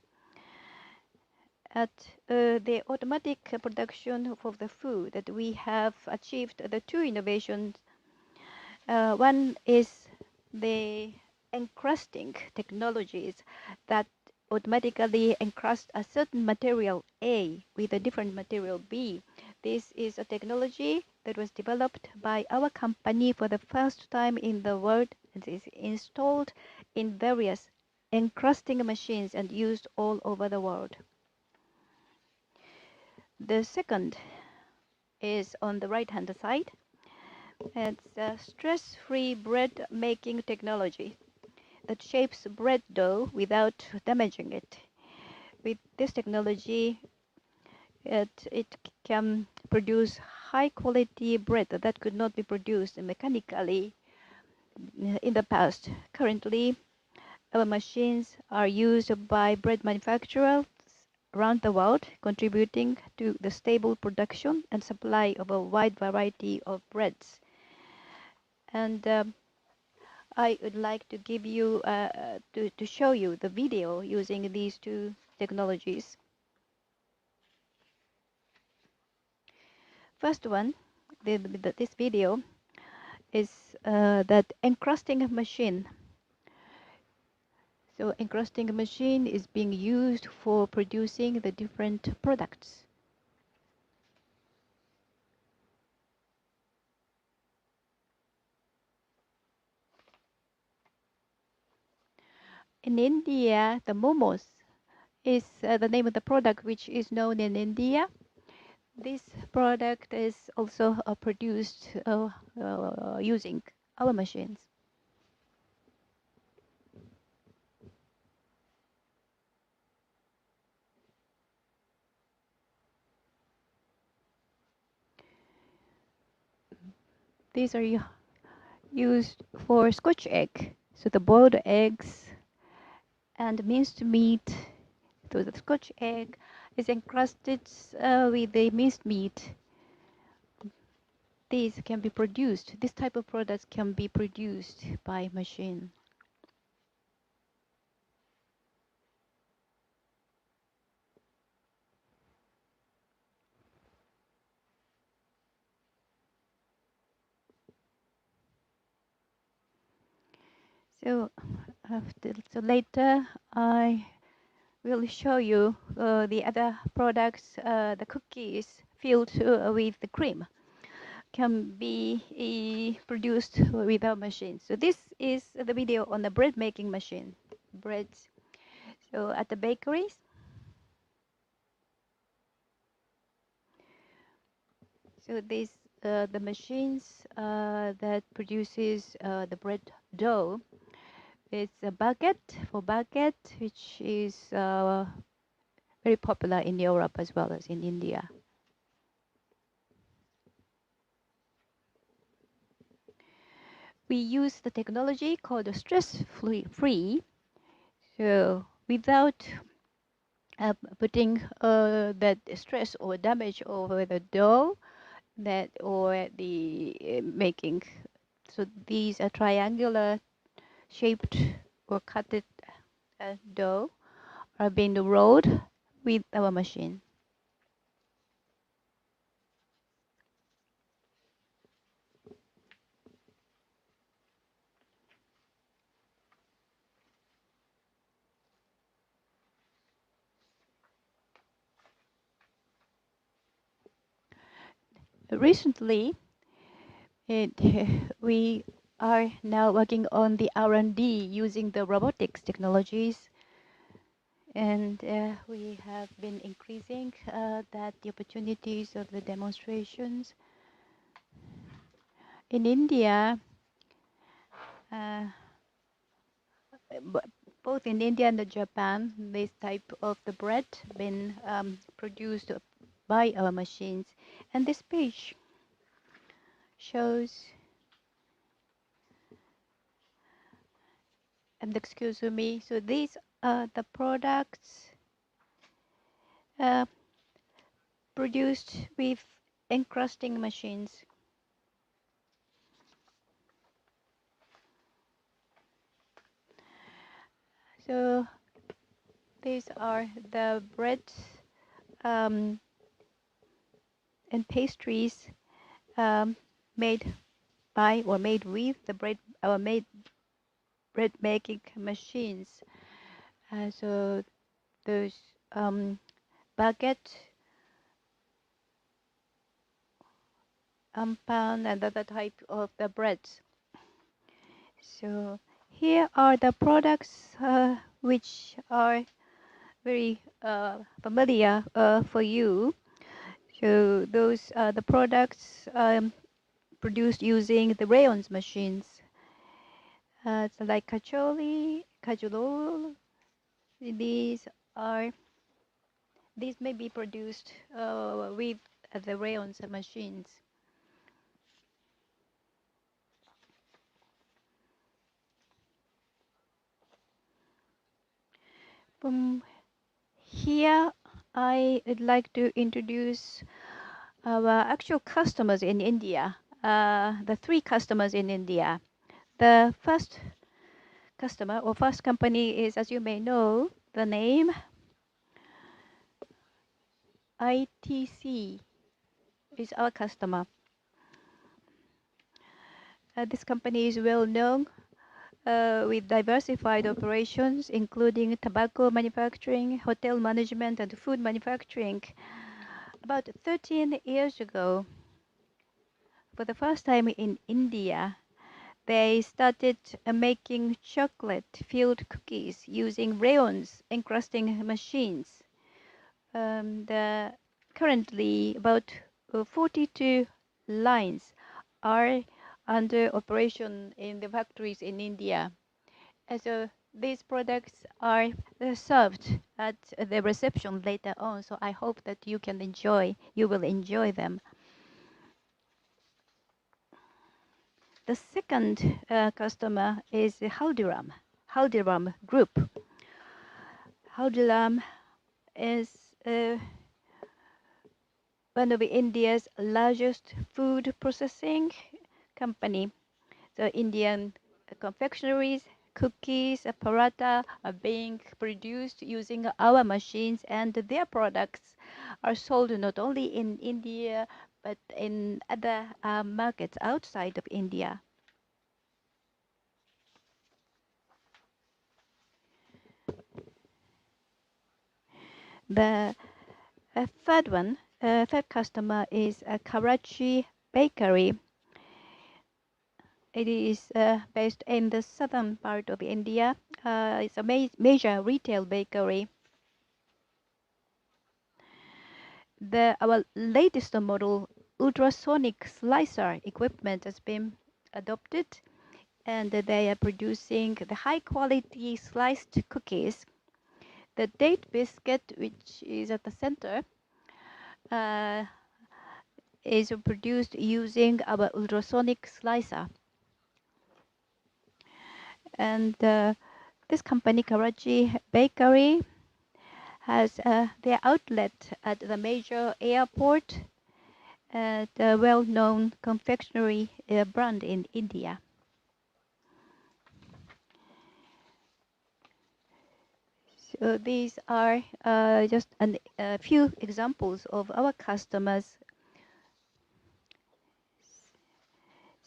At the automatic production of the food, that we have achieved the 2 innovations. One is the encrusting technologies that automatically encrust a certain material A with a different material B. This is a technology that was developed by our company for the first time in the world. It is installed in various encrusting machines and used all over the world. The second is on the right-hand side. It's a stress-free bread making technology that shapes bread dough without damaging it. With this technology, it can produce high-quality bread that could not be produced mechanically in the past. Currently, our machines are used by bread manufacturers around the world, contributing to the stable production and supply of a wide variety of breads. And I would like to give you to show you the video using these two technologies. First one, this video is that encrusting machine. So encrusting machine is being used for producing the different products. In India, the momos is the name of the product which is known in India. This product is also produced using our machines. These are used for Scotch egg. So the boiled eggs and minced meat. So the Scotch egg is encrusted with the minced meat. These can be produced. This type of products can be produced by machine. So later I will show you the other products. The cookies filled with the cream can be produced with our machine. So this is the video on the bread making machine. Breads. So at the bakeries, so these the machines that produces the bread dough. It's a baguette for baguette, which is very popular in Europe as well as in India. We use the technology called stress-free. So without putting that stress or damage over the dough that or the making. So these are triangular shaped or cutted dough are being rolled with our machine. Recently, we are now working on the R&D using the robotics technologies, and we have been increasing the opportunities of the demonstrations. In India, both in India and Japan, this type of the bread been produced by our machines, and this page shows. And excuse me. So these are the products produced with encrusting machines. So these are the breads and pastries made by or made with the bread bread making machines. So those baguette, pan, and other type of the breads. So here are the products which are very familiar for you. So those are the products produced using the rayons machines. So like cajole, these may be produced with the rayons machines. From here, I would like to introduce our actual customers in India, the 3 customers in India. The first customer or first company is, as you may know, the name ITC is our customer. This company is well known with diversified operations, including tobacco manufacturing, hotel management, and food manufacturing. About 13 years ago, for the first time in India, they started making chocolate-filled cookies using rayons encrusting machines. Currently, about 42 lines are under operation in the factories in India. So these products are served at the reception later on. So I hope that you will enjoy them. The second customer is Haldiram Group. Haldiram is one of India's largest food processing company. The Indian confectioneries, cookies, paratha are being produced using our machines, and their products are sold not only in India but in other markets outside of India. The third customer is a Karachi bakery. It is based in the southern part of India. It's a major retail bakery. Our latest model, ultrasonic slicer equipment, has been adopted, and they are producing the high-quality sliced cookies. The date biscuit, which is at the center, is produced using our ultrasonic slicer. And this company, Karachi Bakery, has their outlet at the major airport, the well-known confectionery brand in India. So these are just a few examples of our customers.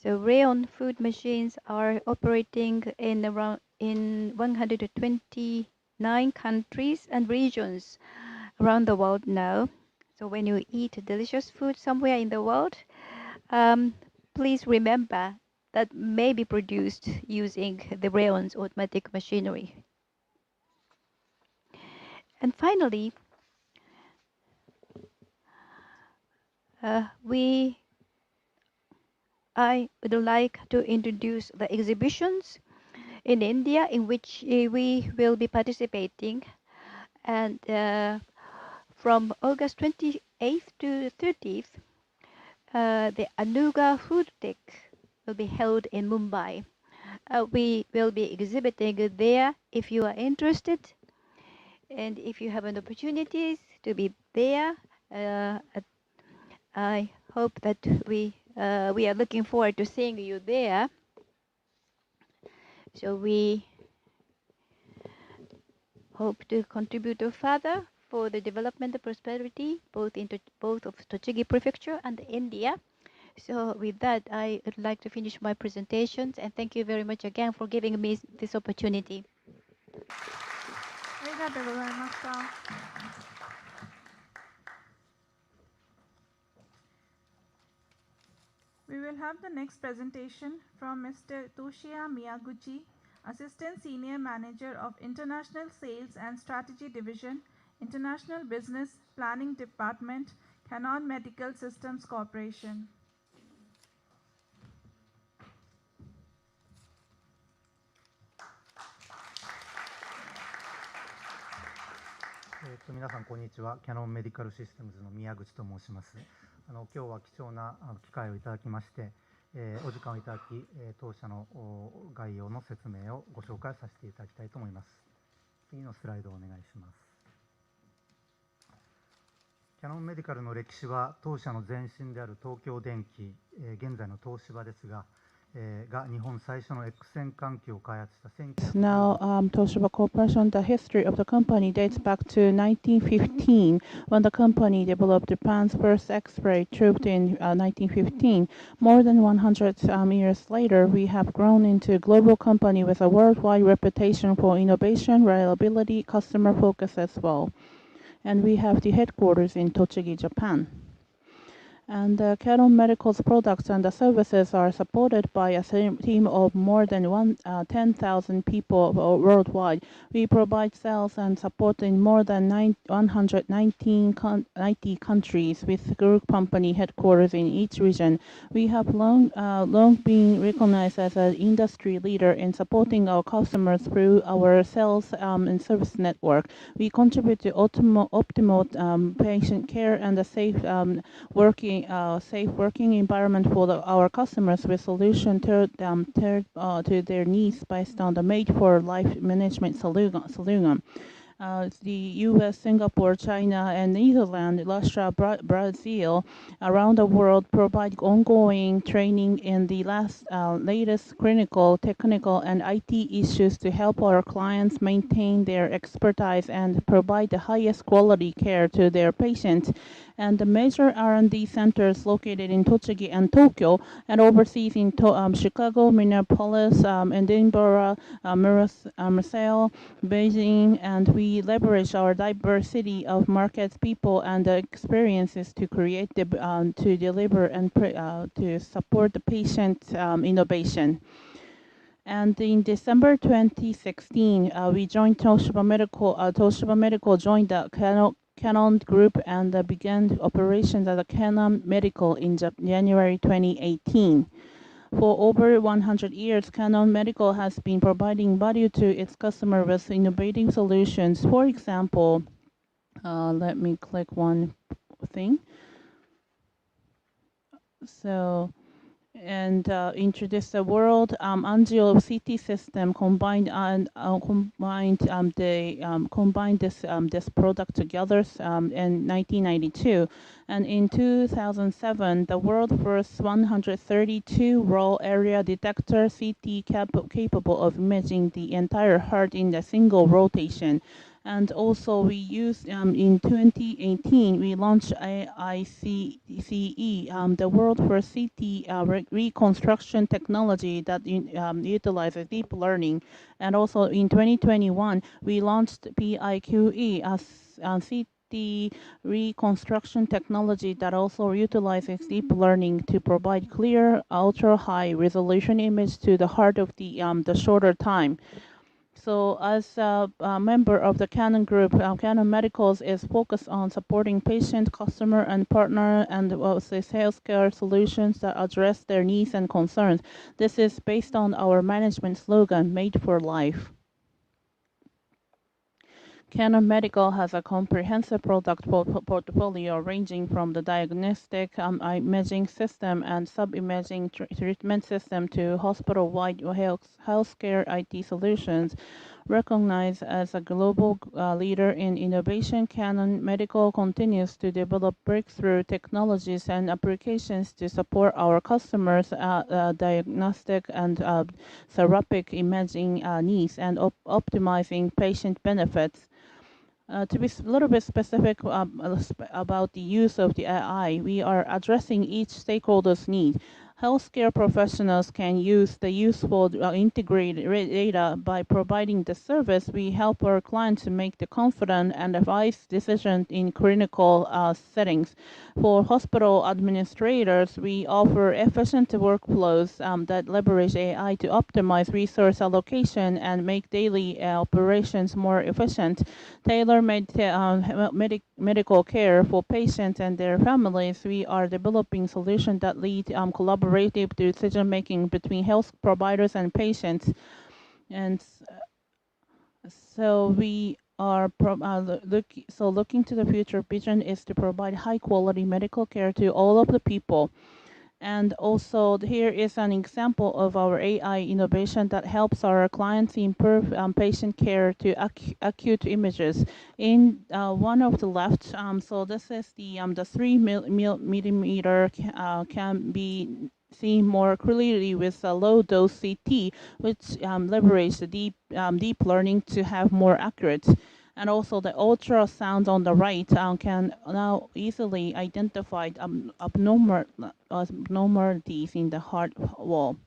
So rayon food machines are operating in 129 countries and regions around the world now. So when you eat delicious food somewhere in the world, please remember that may be produced using the rayon's automatic machinery. And finally, I would like to introduce the exhibitions in India in which we will be participating. And from August 28th to 30th, the Anuga Food Tech will be held in Mumbai. We will be exhibiting there if you are interested. And if you have an opportunity to be there, I hope that we are looking forward to seeing you there. So we hope to contribute further for the development and prosperity both of Tochigi Prefecture and India. So with that, I would like to finish my presentations, and thank you very much again for giving me this opportunity. ありがとうございました。We will have the next presentation from Mr. Toshiya Miyaguchi, Assistant Senior Manager of International Sales and Strategy Division, International Business Planning Department, Canon Medical Systems Corporation. 皆さんこんにちは。キャノンメディカルシステムズの宮口と申します。今日は貴重な機会をいただきまして、お時間をいただき、当社の概要の説明をご紹介させていただきたいと思います。次のスライドをお願いします。キャノンメディカルの歴史は当社の前身である東京電機、現在の東芝ですが、日本最初の X 線換気を開発した1900 Now, Toshiba Corporation, the history of the company dates back to 1915, when the company developed Japan's first X-ray tube in 1915. More than 100 years later, we have grown into a global company with a worldwide reputation for innovation, reliability, customer focus as well. And we have the headquarters in Tochigi, Japan. And Canon Medical's products and the services are supported by a team of more than 10,000 people worldwide. We provide sales and support in more than 190 countries with group company headquarters in each region. We have long been recognized as an industry leader in supporting our customers through our sales and service network. We contribute to optimal patient care and a safe working environment for our customers with solution to their needs based on the made-for-life management solution. The U.S., Singapore, China, and Netherlands, Russia, Brazil, around the world provide ongoing training in the latest clinical, technical, and IT issues to help our clients maintain their expertise and provide the highest quality care to their patients. And the major R&D centers located in Tochigi and Tokyo, and overseas in Chicago, Minneapolis, Edinburgh, Marseille, Beijing, and we leverage our diversity of markets, people, and experiences to create to deliver and to support the patient innovation. And in December 2016, we joined Toshiba Medical. Toshiba Medical joined the Canon Group and began operations as a Canon Medical in January 2018. For over 100 years, Canon Medical has been providing value to its customers with innovative solutions. For example, let me click one thing. So, and introduce the world angio CT system combined this product together in 1992, and in 2007 the world first 132 raw area detector CT capable of imaging the entire heart in a single rotation. And also we used in 2018 we launched ICE, the world first CT reconstruction technology that utilizes deep learning. And also in 2021 we launched PIQE as CT reconstruction technology that also utilizes deep learning to provide clear ultra high resolution image to the heart of the shorter time. So as a member of the Canon Group, Canon Medicals is focused on supporting patient, customer, and partner, and healthcare solutions that address their needs and concerns. This is based on our management slogan, Made for Life. Canon Medical has a comprehensive product portfolio ranging from the diagnostic imaging system and sub-imaging treatment system to hospital-wide healthcare IT solutions. Recognized as a global leader in innovation, Canon Medical continues to develop breakthrough technologies and applications to support our customers' diagnostic and therapeutic imaging needs and optimizing patient benefits. To be a little bit specific about the use of the AI, we are addressing each stakeholder's need. Healthcare professionals can use the useful integrated data by providing the service. We help our clients to make the confident and advised decisions in clinical settings. For hospital administrators, we offer efficient workflows that leverage AI to optimize resource allocation and make daily operations more efficient. Tailor-made medical care for patients and their families. We are developing solutions that lead collaborative decision-making between health providers and patients. And so we are looking to the future. Vision is to provide high-quality medical care to all of the people. And also here is an example of our AI innovation that helps our clients improve patient care to acute images. In one of the left, so this is the 3 millimeter can be seen more clearly with a low dose CT, which leverage the deep learning to have more accurate. And also the ultrasound on the right can now easily identify abnormalities in the heart wall.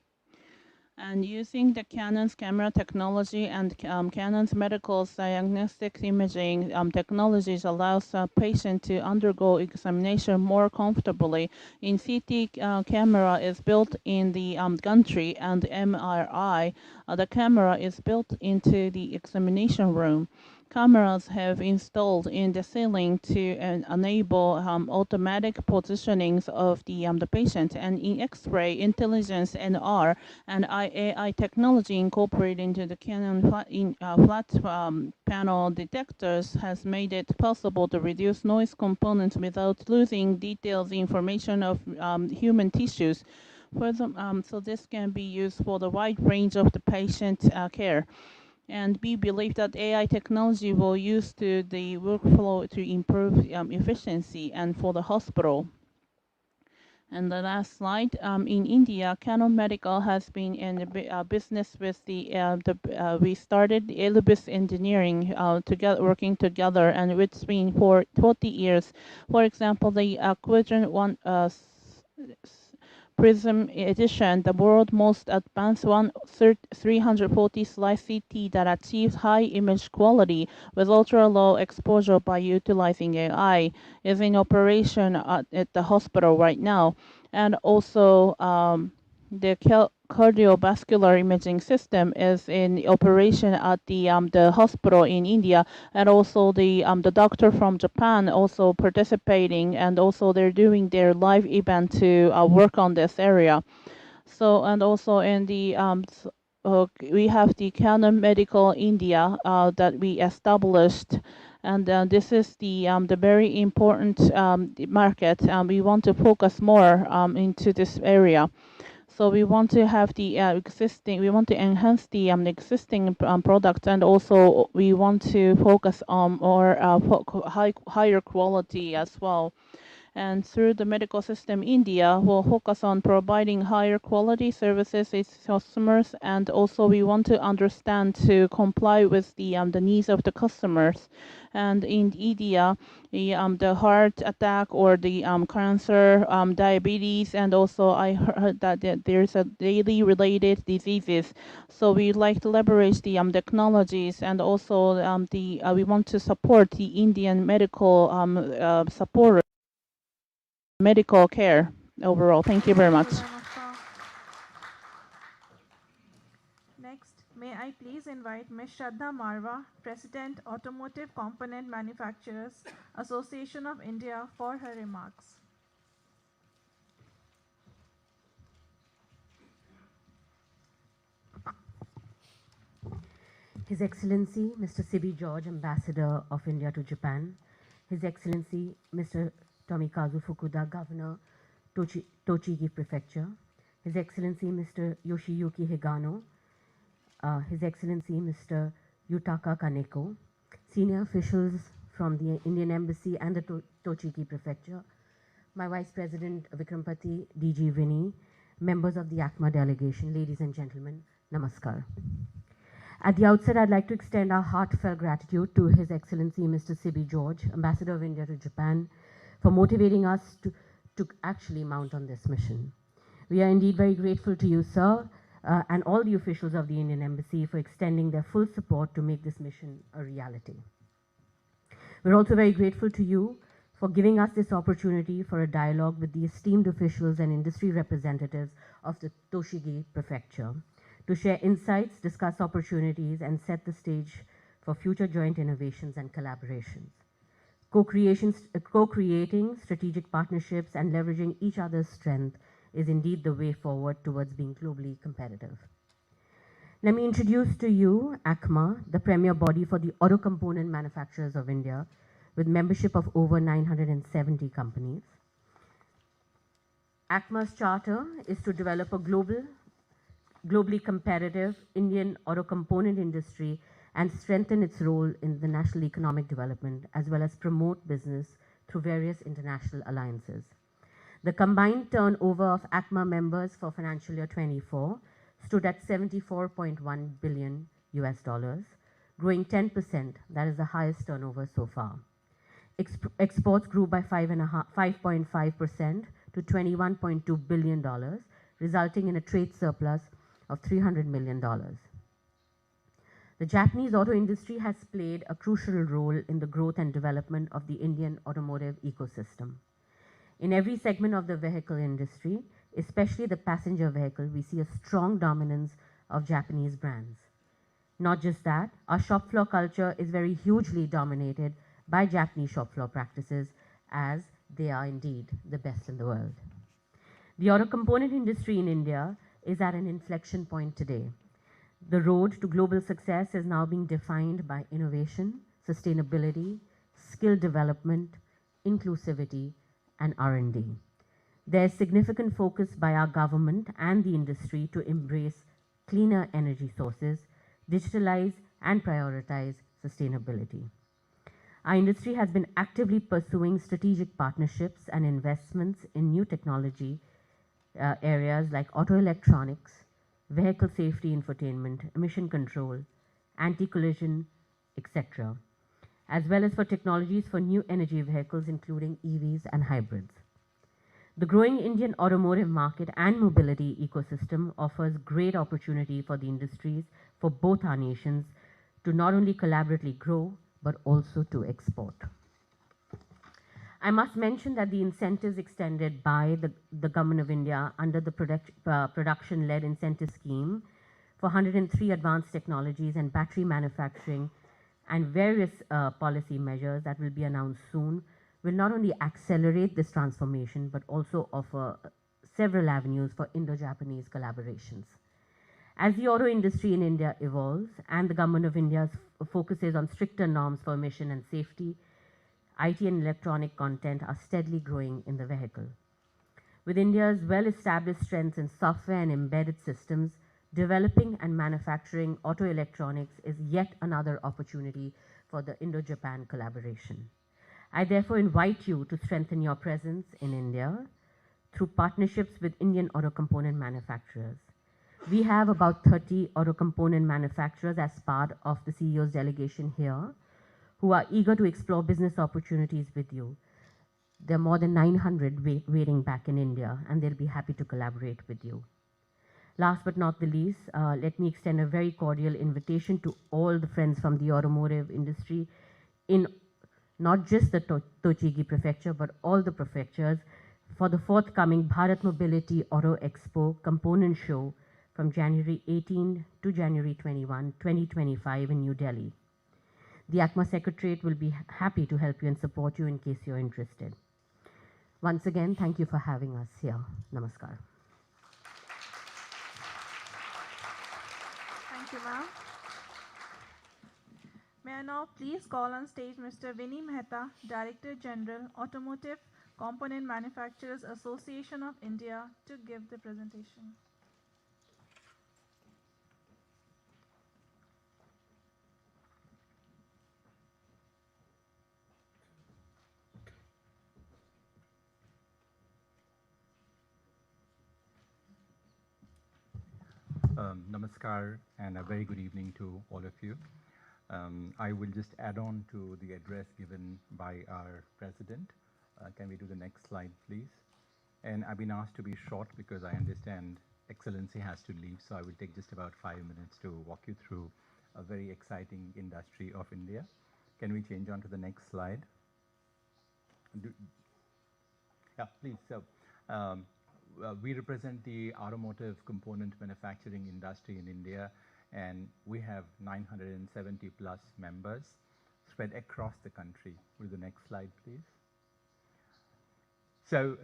And using the Canon's camera technology and Canon's medical diagnostic imaging technologies allows a patient to undergo examination more comfortably. In CT camera is built in the gantry, and the MRI, the camera is built into the examination room. Cameras have installed in the ceiling to enable automatic positionings of the patient. And in X-ray, intelligence and R and AI technology incorporated into the Canon flat panel detectors has made it possible to reduce noise components without losing detailed information of human tissues. Further, so this can be used for the wide range of the patient care. And we believe that AI technology will use to the workflow to improve efficiency and for the hospital. And the last slide, in India, Canon Medical has been in the business with we started the Elibis engineering working together, and it's been for 40 years. For example, the Quadrant 1 Prism Edition, the world's most advanced 340 slice CT that achieves high image quality with ultra-low exposure by utilizing AI, is in operation at the hospital right now. And also, the cardiovascular imaging system is in operation at the hospital in India, and also the doctor from Japan also participating, and also they're doing their live event to work on this area. So, and also in the we have the Canon Medical India that we established, and this is the very important market. We want to focus more into this area. So we want to have the we want to enhance the existing products, and also we want to focus on more higher quality as well. And through the medical system, India will focus on providing higher quality services to its customers, and also we want to understand to comply with the needs of the customers. And in India, the heart attack or the cancer, diabetes, and also I heard that there's a daily related diseases. So we like to leverage the technologies, and also we want to support the Indian medical support medical care overall. Thank you very much. Next, may I please invite Ms. Shraddha Marwa, President, Automotive Component Manufacturers Association of India, for her remarks. His Excellency Mr. Sibi George, Ambassador of India to Japan, His Excellency Mr. Tomikazu Fukuda, Governor, Tochigi Prefecture, His Excellency Mr. Yoshiyuki Higano, His Excellency Mr. Yutaka Kaneko, senior officials from the Indian Embassy and the Tochigi Prefecture, my Vice President Vikrampati, DG Vinny, members of the ACMA delegation, ladies and gentlemen, namaskar. At the outset, I'd like to extend our heartfelt gratitude to His Excellency Mr. Sibi George, Ambassador of India to Japan, for motivating us to actually mount on this mission. We are indeed very grateful to you, sir, and all the officials of the Indian Embassy for extending their full support to make this mission a reality. We're also very grateful to you for giving us this opportunity for a dialogue with the esteemed officials and industry representatives of the Tochigi Prefecture to share insights, discuss opportunities, and set the stage for future joint innovations and collaborations. Co-creating strategic partnerships and leveraging each other's strength is indeed the way forward towards being globally competitive. Let me introduce to you ACMA, the premier body for the auto component manufacturers of India, with membership of over 970 companies. ACMA's charter is to develop a globally competitive Indian auto component industry and strengthen its role in the national economic development, as well as promote business through various international alliances. The combined turnover of ACMA members for financial year 24 stood at $74.1 billion US, growing 10%. That is the highest turnover so far. Exports grew by 5.5% to $21.2 billion, resulting in a trade surplus of $300 million. The Japanese auto industry has played a crucial role in the growth and development of the Indian automotive ecosystem. In every segment of the vehicle industry, especially the passenger vehicle, we see a strong dominance of Japanese brands. Not just that, our shop floor culture is very hugely dominated by Japanese shop floor practices, as they are indeed the best in the world. The auto component industry in India is at an inflection point today. The road to global success is now being defined by innovation, sustainability, skill development, inclusivity, and R&D. There is significant focus by our government and the industry to embrace cleaner energy sources, digitalize and prioritize sustainability. Our industry has been actively pursuing strategic partnerships and investments in new technology areas like auto electronics, vehicle safety infotainment, emission control, anti-collision, etc., as well as for technologies for new energy vehicles, including EVs and hybrids. The growing Indian automotive market and mobility ecosystem offers great opportunity for the industries for both our nations to not only collaboratively grow, but also to export. I must mention that the incentives extended by the Government of India under the production-led incentive scheme for 103 advanced technologies and battery manufacturing and various policy measures that will be announced soon will not only accelerate this transformation, but also offer several avenues for Indo-Japanese collaborations. As the auto industry in India evolves and the Government of India focuses on stricter norms for emission and safety, IT and electronic content are steadily growing in the vehicle. With India's well-established strengths in software and embedded systems, developing and manufacturing auto electronics is yet another opportunity for the Indo-Japan collaboration. I therefore invite you to strengthen your presence in India through partnerships with Indian auto component manufacturers. We have about 30 auto component manufacturers as part of the CEO's delegation here who are eager to explore business opportunities with you. There are more than 900 waiting back in India, and they'll be happy to collaborate with you. Last but not the least, let me extend a very cordial invitation to all the friends from the automotive industry in not just the Tochigi Prefecture, but all the prefectures for the forthcoming Bharat Mobility Auto Expo Component Show from January 18 to January 21, 2025 in New Delhi. The ACMA Secretariat will be happy to help you and support you in case you're interested. Once again, thank you for having us here. Namaskar. Thank you, ma'am. May I now please call on stage Mr. Vinny Mehta, Director General, Automotive Component Manufacturers Association of India, to give the presentation. Namaskar and a very good evening to all of you. I will just add on to the address given by our president. Can we do the next slide, please? And I've been asked to be short because I understand Excellency has to leave, so I will take just about 5 minutes to walk you through a very exciting industry of India. Can we change on to the next slide? Yeah, please. So, we represent the automotive component manufacturing industry in India, and we have 970 plus members spread across the country. Will the next slide, please? So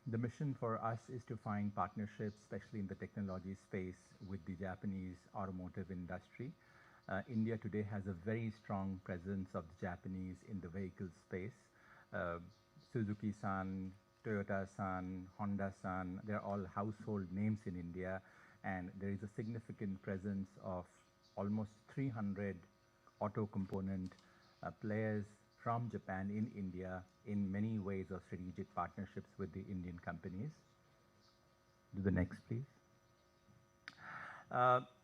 the mission for us is to find partnerships, especially in the technology space, with the Japanese automotive industry. India today has a very strong presence of the Japanese in the vehicle space. Suzuki-san, Toyota-san, Honda-san, they're all household names in India, and there is a significant presence of almost 300 auto component players from Japan in India in many ways of strategic partnerships with the Indian companies. Do the next, please.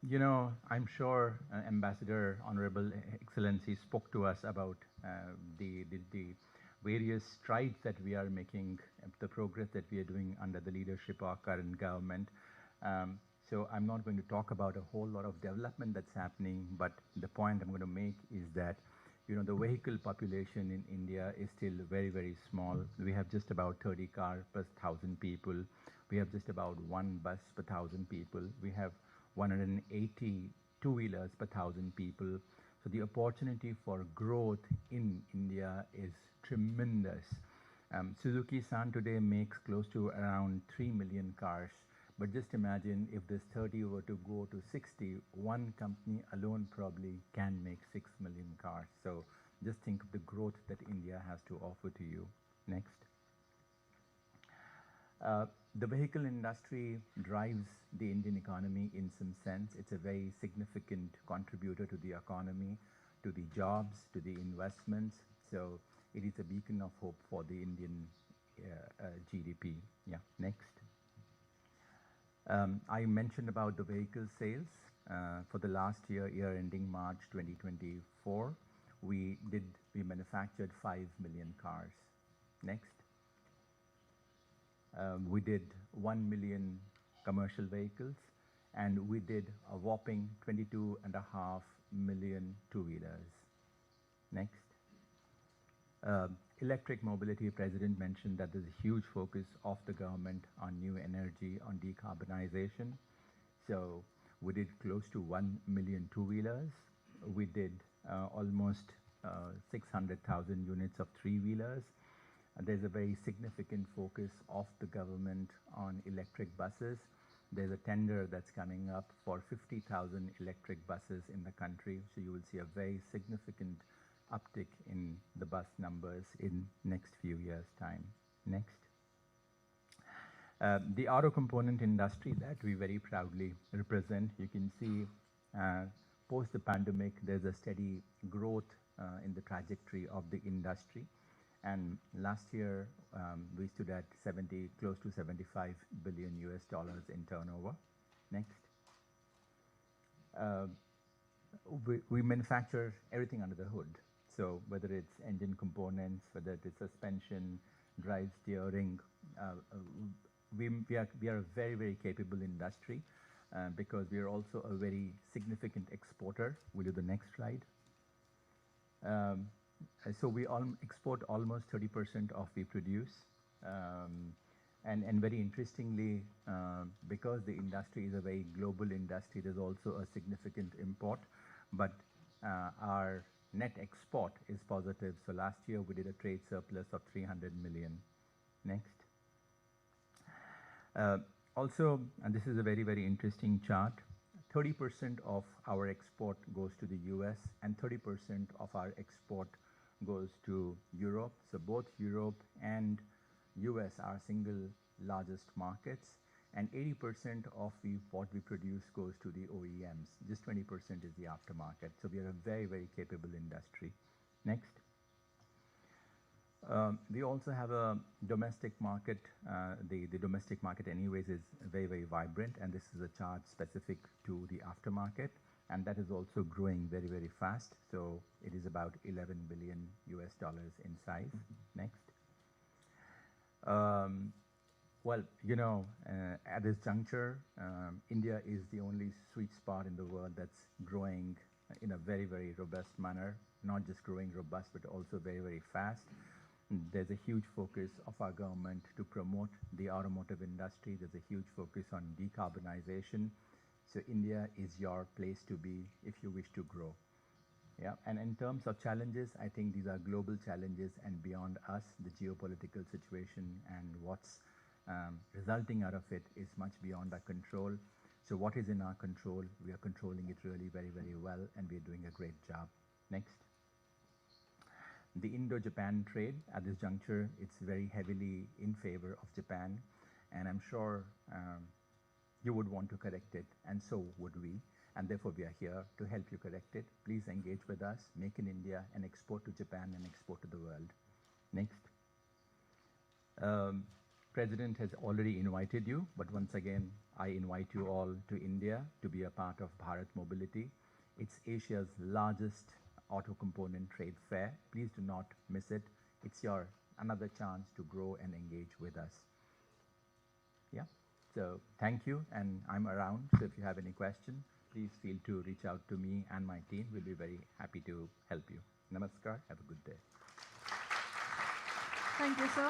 You know, I'm sure Ambassador Honorable Excellency spoke to us about the various strides that we are making, the progress that we are doing under the leadership of our current government. So I'm not going to talk about a whole lot of development that's happening, but the point I'm going to make is that, you know, the vehicle population in India is still very, very small. We have just about 30 cars per 1,000 people. We have just about 1 bus per 1,000 people. We have 180 two-wheelers per 1,000 people. So the opportunity for growth in India is tremendous. Suzuki-san today makes close to around 3 million cars. But just imagine if this 30 were to go to 60, one company alone probably can make 6 million cars. So just think of the growth that India has to offer to you. Next. The vehicle industry drives the Indian economy in some sense. It's a very significant contributor to the economy, to the jobs, to the investments. So it is a beacon of hope for the Indian GDP. Yeah, next. I mentioned about the vehicle sales. For the last year, ending March 2024, we manufactured 5 million cars. Next. We did 1 million commercial vehicles, and we did a whopping 22.5 million two-wheelers. Next. Electric mobility, President mentioned that there's a huge focus of the government on new energy, on decarbonization. So we did close to 1 million two-wheelers. We did almost 600,000 units of three-wheelers. There's a very significant focus of the government on electric buses. There's a tender that's coming up for 50,000 electric buses in the country. So you will see a very significant uptick in the bus numbers in next few years' time. Next. The auto component industry that we very proudly represent, you can see post the pandemic, there's a steady growth in the trajectory of the industry. And last year, we stood at close to $75 billion in turnover. Next. We manufacture everything under the hood. So whether it's engine components, whether it is suspension, drive steering, we are a very, very capable industry because we are also a very significant exporter. We'll do the next slide. So we export almost 30% of we produce. And very interestingly, because the industry is a very global industry, there's also a significant import. But our net export is positive. So last year we did a trade surplus of 300 million. Next. Also, and this is a very, very interesting chart, 30% of our export goes to the US and 30% of our export goes to Europe. So both Europe and US are single largest markets, and 80% of what we produce goes to the OEMs. Just 20% is the aftermarket. So we are a very, very capable industry. Next. We also have a domestic market. The domestic market anyways is very, very vibrant, and this is a chart specific to the aftermarket, and that is also growing very, very fast. So it is about $11 billion in size. Next. Well, you know, at this juncture, India is the only sweet spot in the world that's growing in a very, very robust manner, not just growing robust, but also very, very fast. There's a huge focus of our government to promote the automotive industry. There's a huge focus on decarbonization. So India is your place to be if you wish to grow. Yeah, and in terms of challenges, I think these are global challenges, and beyond us, the geopolitical situation and what's resulting out of it is much beyond our control. So what is in our control, we are controlling it really very, very well, and we're doing a great job. Next. The Indo-Japan trade at this juncture, it's very heavily in favor of Japan, and I'm sure you would want to correct it, and so would we, and therefore we are here to help you correct it. Please engage with us, make in India, and export to Japan and export to the world. Next. President has already invited you, but once again, I invite you all to India to be a part of Bharat Mobility. It's Asia's largest auto component trade fair. Please do not miss it. It's your another chance to grow and engage with us. Yeah, so thank you, and I'm around. So if you have any question, please feel to reach out to me and my team. We'll be very happy to help you. Namaskar, have a good day. Thank you, sir.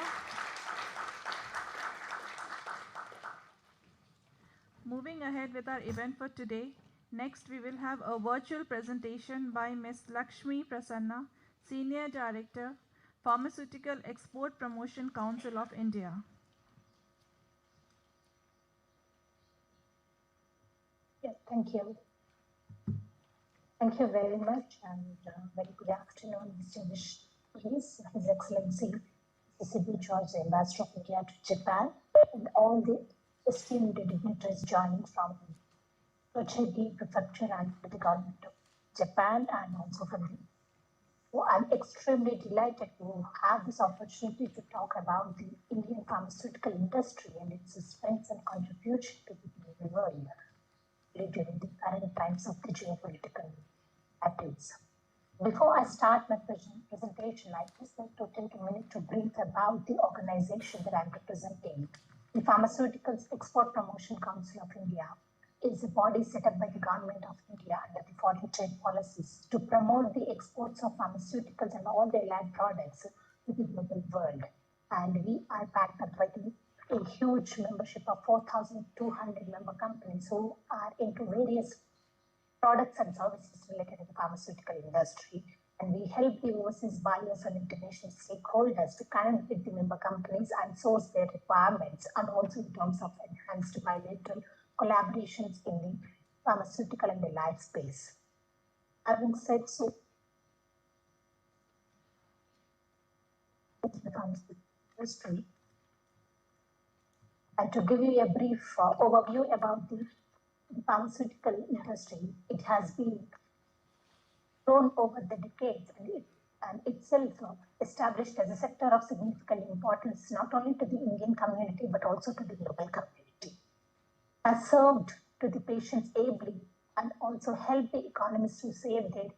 Moving ahead with our event for today, next we will have a virtual presentation by Ms. Lakshmi Prasanna, Senior Director, Pharmaceutical Export Promotion Council of India. Yes, thank you. Thank you very much, and very good afternoon, distinguished guests, His Excellency CB George, the Ambassador of India to Japan, and all the esteemed dignitaries joining from Tochigi Prefecture and the government of Japan, and also from the. So I'm extremely delighted to have this opportunity to talk about the Indian pharmaceutical industry and its strengths and contribution to the world during the current times of the geopolitical battles. Before I start my presentation, I'd just like to take a minute to brief about the organization that I'm representing. The Pharmaceuticals Export Promotion Council of India is a body set up by the Government of India under the foreign trade policies to promote the exports of pharmaceuticals and all their allied products to the global world. And we are backed up by a huge membership of 4,200 member companies who are into various products and services related to the pharmaceutical industry. And we help the overseas buyers and international stakeholders to connect with the member companies and source their requirements, and also in terms of enhanced bilateral collaborations in the pharmaceutical and the life space. Having said so, the pharmaceutical industry, and to give you a brief overview about the pharmaceutical industry, it has been grown over the decades, and itself established as a sector of significant importance, not only to the Indian community, but also to the global community. Has served to the patients ably and also helped the economists to save their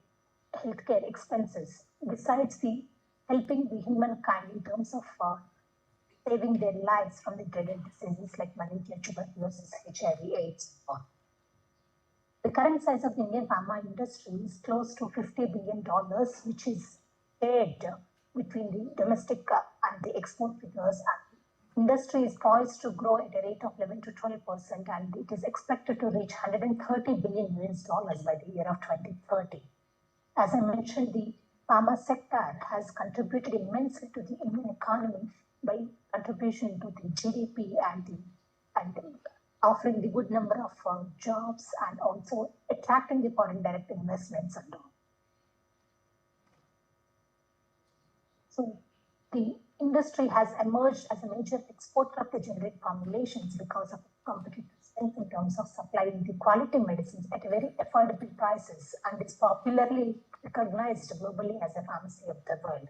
healthcare expenses, besides the helping the humankind in terms of saving their lives from the dreaded diseases like malaria, tuberculosis, HIV, AIDS. The current size of the Indian pharma industry is close to $50 billion, which is shared between the domestic and the export figures. And the industry is poised to grow at a rate of 11 to 12%, and it is expected to reach $130 billion by the year of 2030. As I mentioned, the pharma sector has contributed immensely to the Indian economy by contribution to the GDP and offering the good number of jobs and also attracting the foreign direct investments and all. So the industry has emerged as a major exporter of the generic formulations because of competitive strength in terms of supplying the quality medicines at very affordable prices, and is popularly recognized globally as a pharmacy of the world.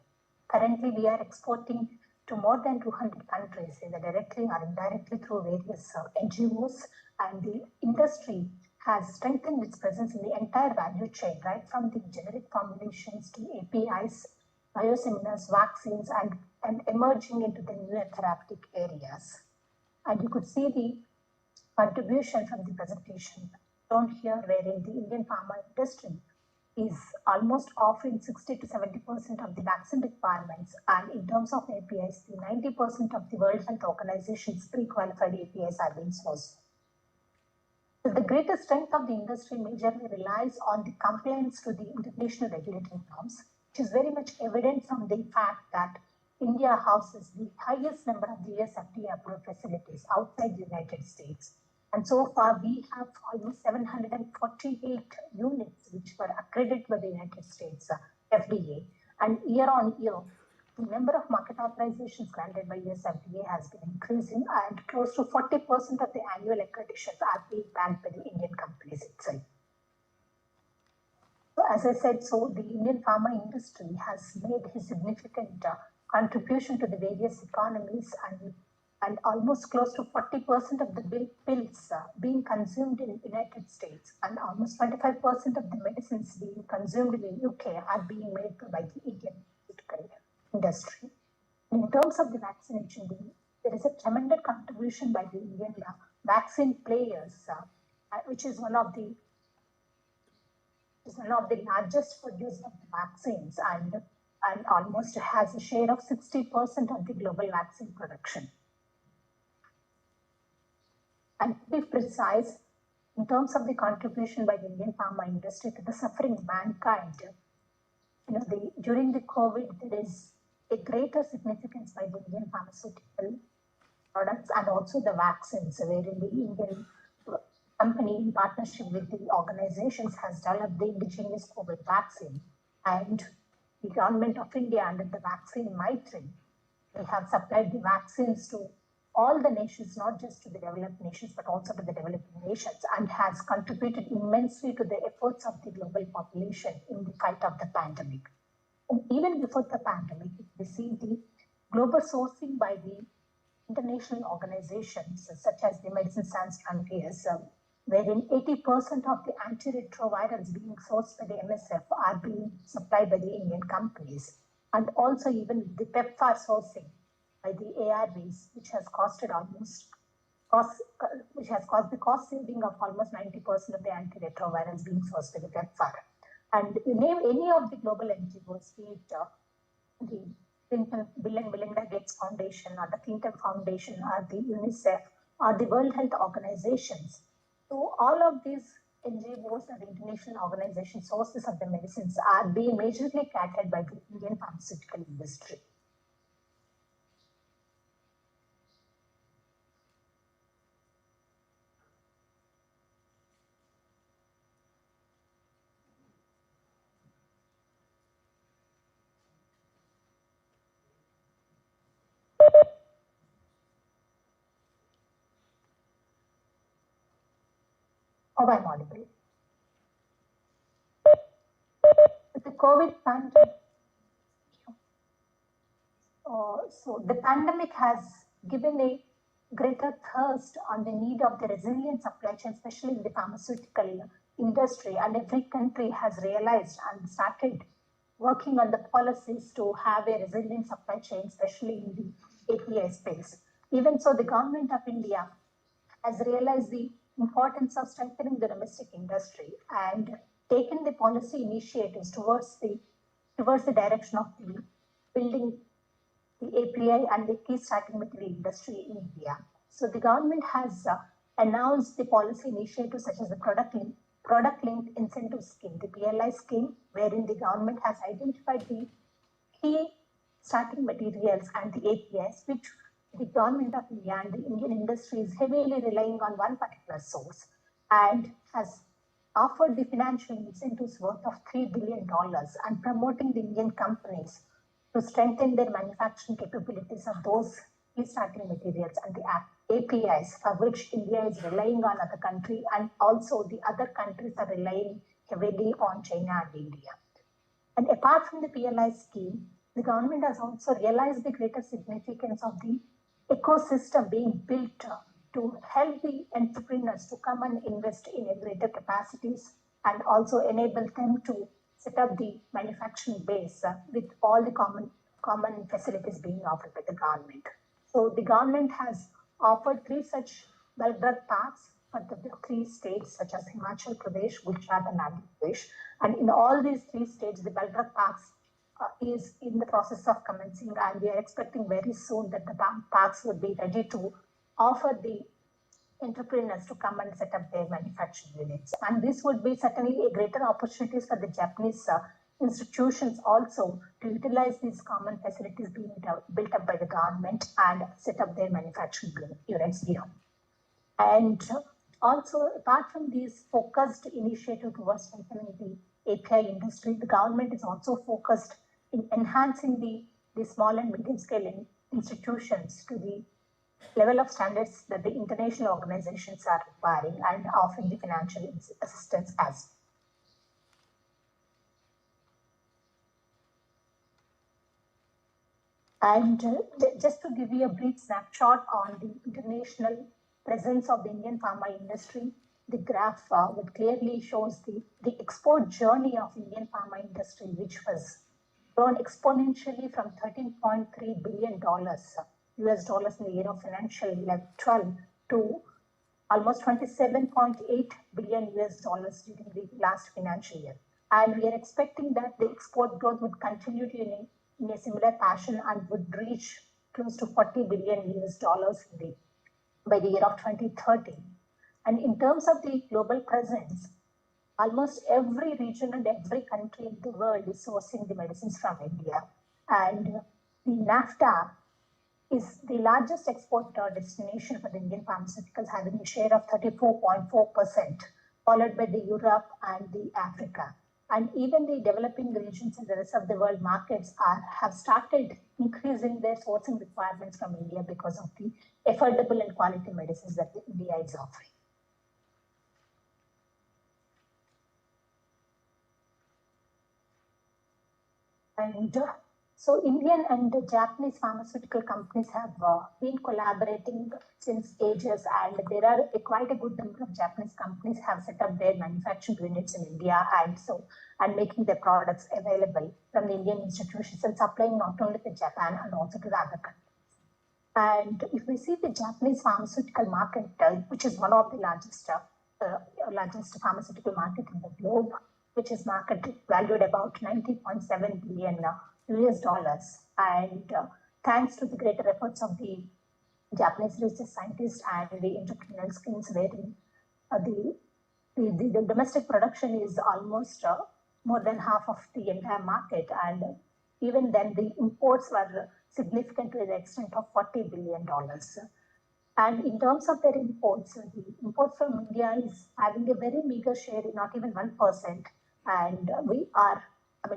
Currently, we are exporting to more than 200 countries, either directly or indirectly through various NGOs, and the industry has strengthened its presence in the entire value chain, right from the generic formulations to APIs, biosimilars, vaccines, and emerging into the newer therapeutic areas. And you could see the contribution from the presentation shown here, wherein the Indian pharma industry is almost offering 60 to 70% of the vaccine requirements, and in terms of APIs, the 90% of the World Health Organization's pre-qualified APIs are being sourced. So the greatest strength of the industry majorly relies on the compliance to the international regulatory norms, which is very much evident from the fact that India houses the highest number of the US FDA approved facilities outside the United States. And so far, we have almost 748 units which were accredited by the United States FDA. And year on year, the number of market authorizations granted by US FDA has been increasing, and close to 40% of the annual accreditations are being backed by the Indian companies itself. So as I said, so the Indian pharma industry has made a significant contribution to the various economies, and almost close to 40% of the pills being consumed in the United States, and almost 25% of the medicines being consumed in the UK are being made by the Indian industry. In terms of the vaccination, there is a tremendous contribution by the Indian vaccine players, which is one of the largest producers of the vaccines, and almost has a share of 60% of the global vaccine production. And to be precise, in terms of the contribution by the Indian pharma industry to the suffering mankind, during the COVID, there is a greater significance by the Indian pharmaceutical products and also the vaccines, wherein the Indian company, in partnership with the organizations, has developed the indigenous COVID vaccine. And the government of India, under the vaccine Maitri, they have supplied the vaccines to all the nations, not just to the developed nations, but also to the developing nations, and has contributed immensely to the efforts of the global population in the fight of the pandemic. And even before the pandemic, we see the global sourcing by the international organizations, such as the Medicines Sans Frontiers, wherein 80% of the antiretrovirals being sourced by the MSF are being supplied by the Indian companies, and also even the PEPFAR sourcing by the ARVs, which has caused the cost saving of almost 90% of the antiretrovirals being sourced by the PEPFAR. And you name any of the global NGOs, be it the Bill and Melinda Gates Foundation, or the Clinton Foundation, or the UNICEF, or the World Health Organizations. So all of these NGOs and international organization sources of the medicines are being majorly catered by the Indian pharmaceutical industry. Oh, I'm audible. With the COVID pandemic, so the pandemic has given a greater thirst on the need of the resilient supply chain, especially in the pharmaceutical industry, and every country has realized and started working on the policies to have a resilient supply chain, especially in the API space. Even so, the government of India has realized the importance of strengthening the domestic industry and taken the policy initiatives towards the direction of the building the API and the key starting material industry in India. So the government has announced the policy initiatives such as the product-linked incentive scheme, the PLI scheme, wherein the government has identified the key starting materials and the APIs, which the government of India and the Indian industry is heavily relying on one particular source, and has offered the financial incentives worth of $3 billion and promoting the Indian companies to strengthen their manufacturing capabilities of those key starting materials and the APIs for which India is relying on other countries, and also the other countries are relying heavily on China and India. And apart from the PLI scheme, The government has also realized the greater significance of the ecosystem being built to help the entrepreneurs to come and invest in a greater capacities and also enable them to set up the manufacturing base with all the common facilities being offered by the government. So the government has offered 3 such bulk drug parks for the 3 states such as Himachal Pradesh, Gujarat and Andhra Pradesh. And in all these 3 states, the bulk drug parks is in the process of commencing, and we are expecting very soon that the parks would be ready to offer the entrepreneurs to come and set up their manufacturing units. And this would be certainly a greater opportunities for the Japanese institutions also to utilize these common facilities being built up by the government and set up their manufacturing units here. And also, apart from these focused initiative towards strengthening the API industry, the government is also focused in enhancing the small and medium scale institutions to the level of standards that the international organizations are requiring and offering the financial assistance as well. And just to give you a brief snapshot on the international presence of the Indian pharma industry, the graph would clearly shows the export journey of Indian pharma industry, which was grown exponentially from $13.3 billion US dollars in the year of financial year 12 to almost 27.8 billion US dollars during the last financial year. And we are expecting that the export growth would continue in a similar fashion and would reach close to 40 billion US dollars by the year of 2030. And in terms of the global presence, almost every region and every country in the world is sourcing the medicines from India. And the NAFTA is the largest export destination for the Indian pharmaceuticals, having a share of 34.4%, followed by the Europe and the Africa. And even the developing regions in the rest of the world markets have started increasing their sourcing requirements from India because of the affordable and quality medicines that India is offering. And so Indian and Japanese pharmaceutical companies have been collaborating since ages, and there are quite a good number of Japanese companies have set up their manufacturing units in India and making their products available from the Indian institutions and supplying not only to Japan and also to the other countries. And if we see the Japanese pharmaceutical market, which is one of the largest pharmaceutical market in the globe, which is market valued about 90.7 billion US dollars. And thanks to the greater efforts of the Japanese research scientists and the entrepreneurial schemes, wherein the domestic production is almost more than half of the entire market. And even then, the imports were significant to the extent of $40 billion. And in terms of their imports, the imports from India is having a very meager share, not even 1%. And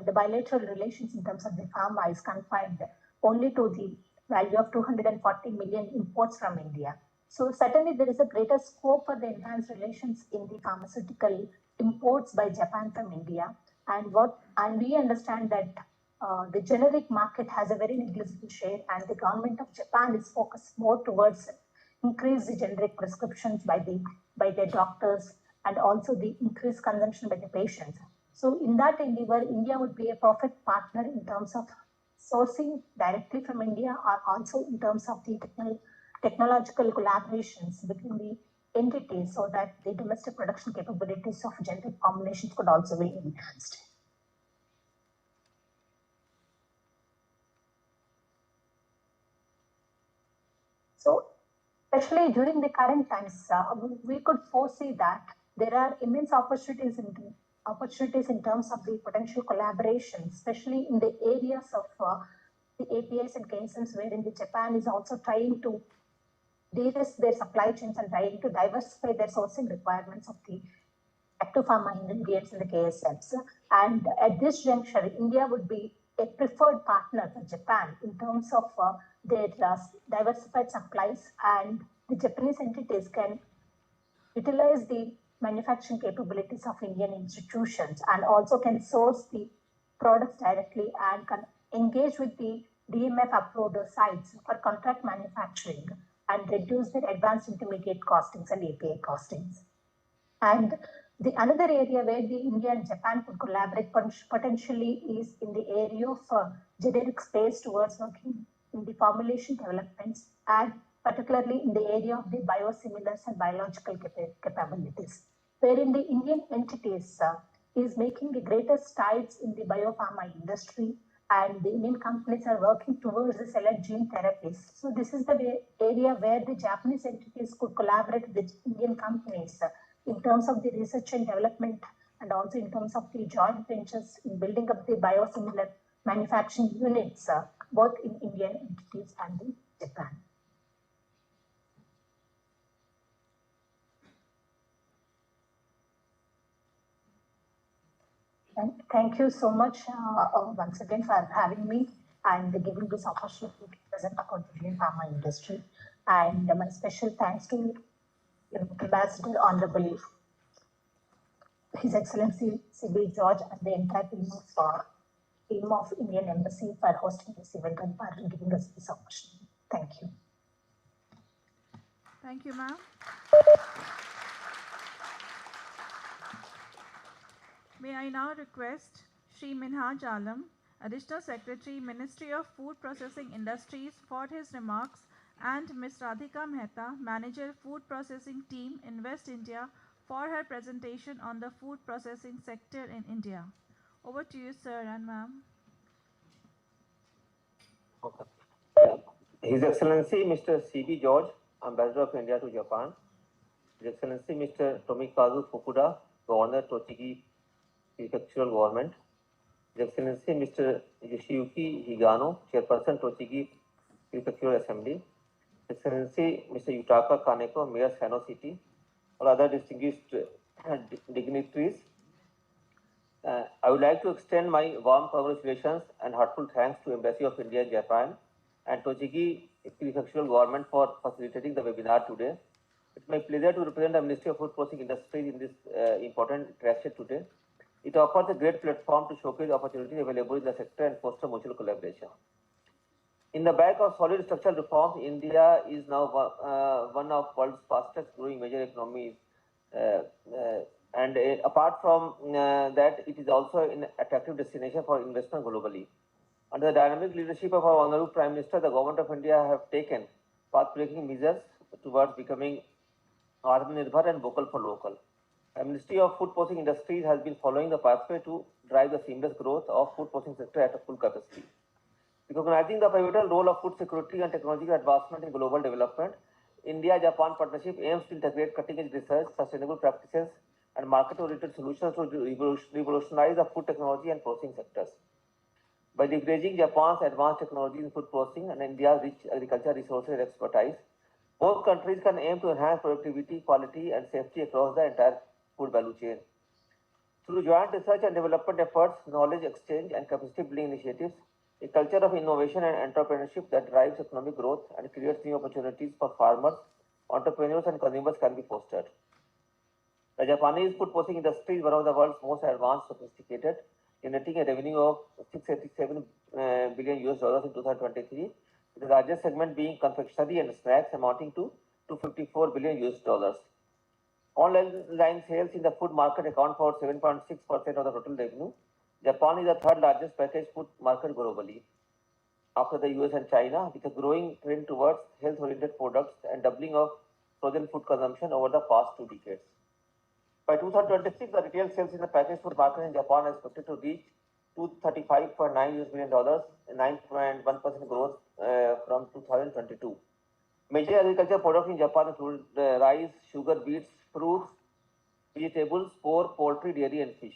the bilateral relations in terms of the pharma is confined only to the value of 240 million imports from India. So certainly there is a greater scope for the enhanced relations in the pharmaceutical imports by Japan from India. And we understand that the generic market has a very negligible share, and the government of Japan is focused more towards increase the generic prescriptions by their doctors and also the increased consumption by the patients. So in that endeavor, India would be a perfect partner in terms of sourcing directly from India, or also in terms of the technological collaborations between the entities, so that the domestic production capabilities of generic formulations could also be enhanced. So especially during the current times, we could foresee that there are immense opportunities in terms of the potential collaboration, especially in the areas of the APIs and KSMs, wherein the Japan is also trying to de-risk their supply chains and trying to diversify their sourcing requirements of the active pharma ingredients in the KSMs. And at this juncture, India would be a preferred partner for Japan in terms of their diversified supplies, and the Japanese entities can utilize the manufacturing capabilities of Indian institutions and also can source the products directly and can engage with the DMF uploader sites for contract manufacturing and reduce their advanced intermediate costings and API costings. And the another area where the India and Japan could collaborate potentially is in the area of generic space towards working in the formulation developments and particularly in the area of the biosimilars and biological capabilities, wherein the Indian entities is making the greatest strides in the biopharma industry, and the Indian companies are working towards the cell and gene therapies. So this is the area where the Japanese entities could collaborate with Indian companies in terms of the research and development, and also in terms of the joint ventures in building up the biosimilar manufacturing units, both in Indian entities and in Japan. And thank you so much once again for having me and giving this opportunity to present about the Indian pharma industry. And my special thanks to Ambassador Honorable His Excellency C.B. George and the entire team of Indian Embassy for hosting this event and for giving us this opportunity. Thank you. Thank you, ma'am. May I now request Shri Minhaj Alam, Additional Secretary, Ministry of Food Processing Industries, for his remarks, and Ms. Radhika Mehta, Manager, Food Processing Team in West India, for her presentation on the food processing sector in India. Over to you, sir and ma'am. Okay. His Excellency Mr. C.B. George, Ambassador of India to Japan. His Excellency Mr. Tomikazu Fukuda, Governor, Tochigi Prefectural Government. His Excellency Mr. Yoshiyuki Higano, Chairperson, Tochigi Prefectural Assembly. His Excellency Mr. Yutaka Kaneko, Mayor, Sano City. All other distinguished dignitaries. I would like to extend my warm congratulations and heartfelt thanks to Embassy of India in Japan and Tochigi Prefectural Government for facilitating the webinar today. It's my pleasure to represent the Ministry of Food Processing Industries in this important interaction today. It offers a great platform to showcase opportunities available in the sector and foster mutual collaboration. In the back of solid structural reforms, India is now one of the world's fastest growing major economies. Apart from that, it is also an attractive destination for investment globally. Under the dynamic leadership of our Honorable Prime Minister, the Government of India have taken path-breaking measures towards becoming Atmanirbhar and vocal for local. The Ministry of Food Processing Industries has been following the pathway to drive the seamless growth of food processing sector at a full capacity. Recognizing the pivotal role of food security and technological advancement in global development, India-Japan partnership aims to integrate cutting-edge research, sustainable practices, and market-oriented solutions to revolutionize the food technology and processing sectors. By leveraging Japan's advanced technology in food processing and India's rich agricultural resources and expertise, both countries can aim to enhance productivity, quality, and safety across the entire food value chain. Through joint research and development efforts, knowledge exchange, and capacity building initiatives, a culture of innovation and entrepreneurship that drives economic growth and creates new opportunities for farmers, entrepreneurs, and consumers can be fostered. The Japanese food processing industry is one of the world's most advanced, sophisticated, generating a revenue of $687 billion in 2023, with the largest segment being confectionery and snacks amounting to $254 billion. Online sales in the food market account for 7.6% of the total revenue. Japan is the third largest packaged food market globally, after the US and China, with a growing trend towards health-oriented products and doubling of frozen food consumption over the past 2 decades. By 2026, the retail sales in the packaged food market in Japan are expected to reach $235.9 billion, a 9.1% growth from 2022. Major agricultural products in Japan include rice, sugar, beets, fruits, vegetables, pork, poultry, dairy, and fish.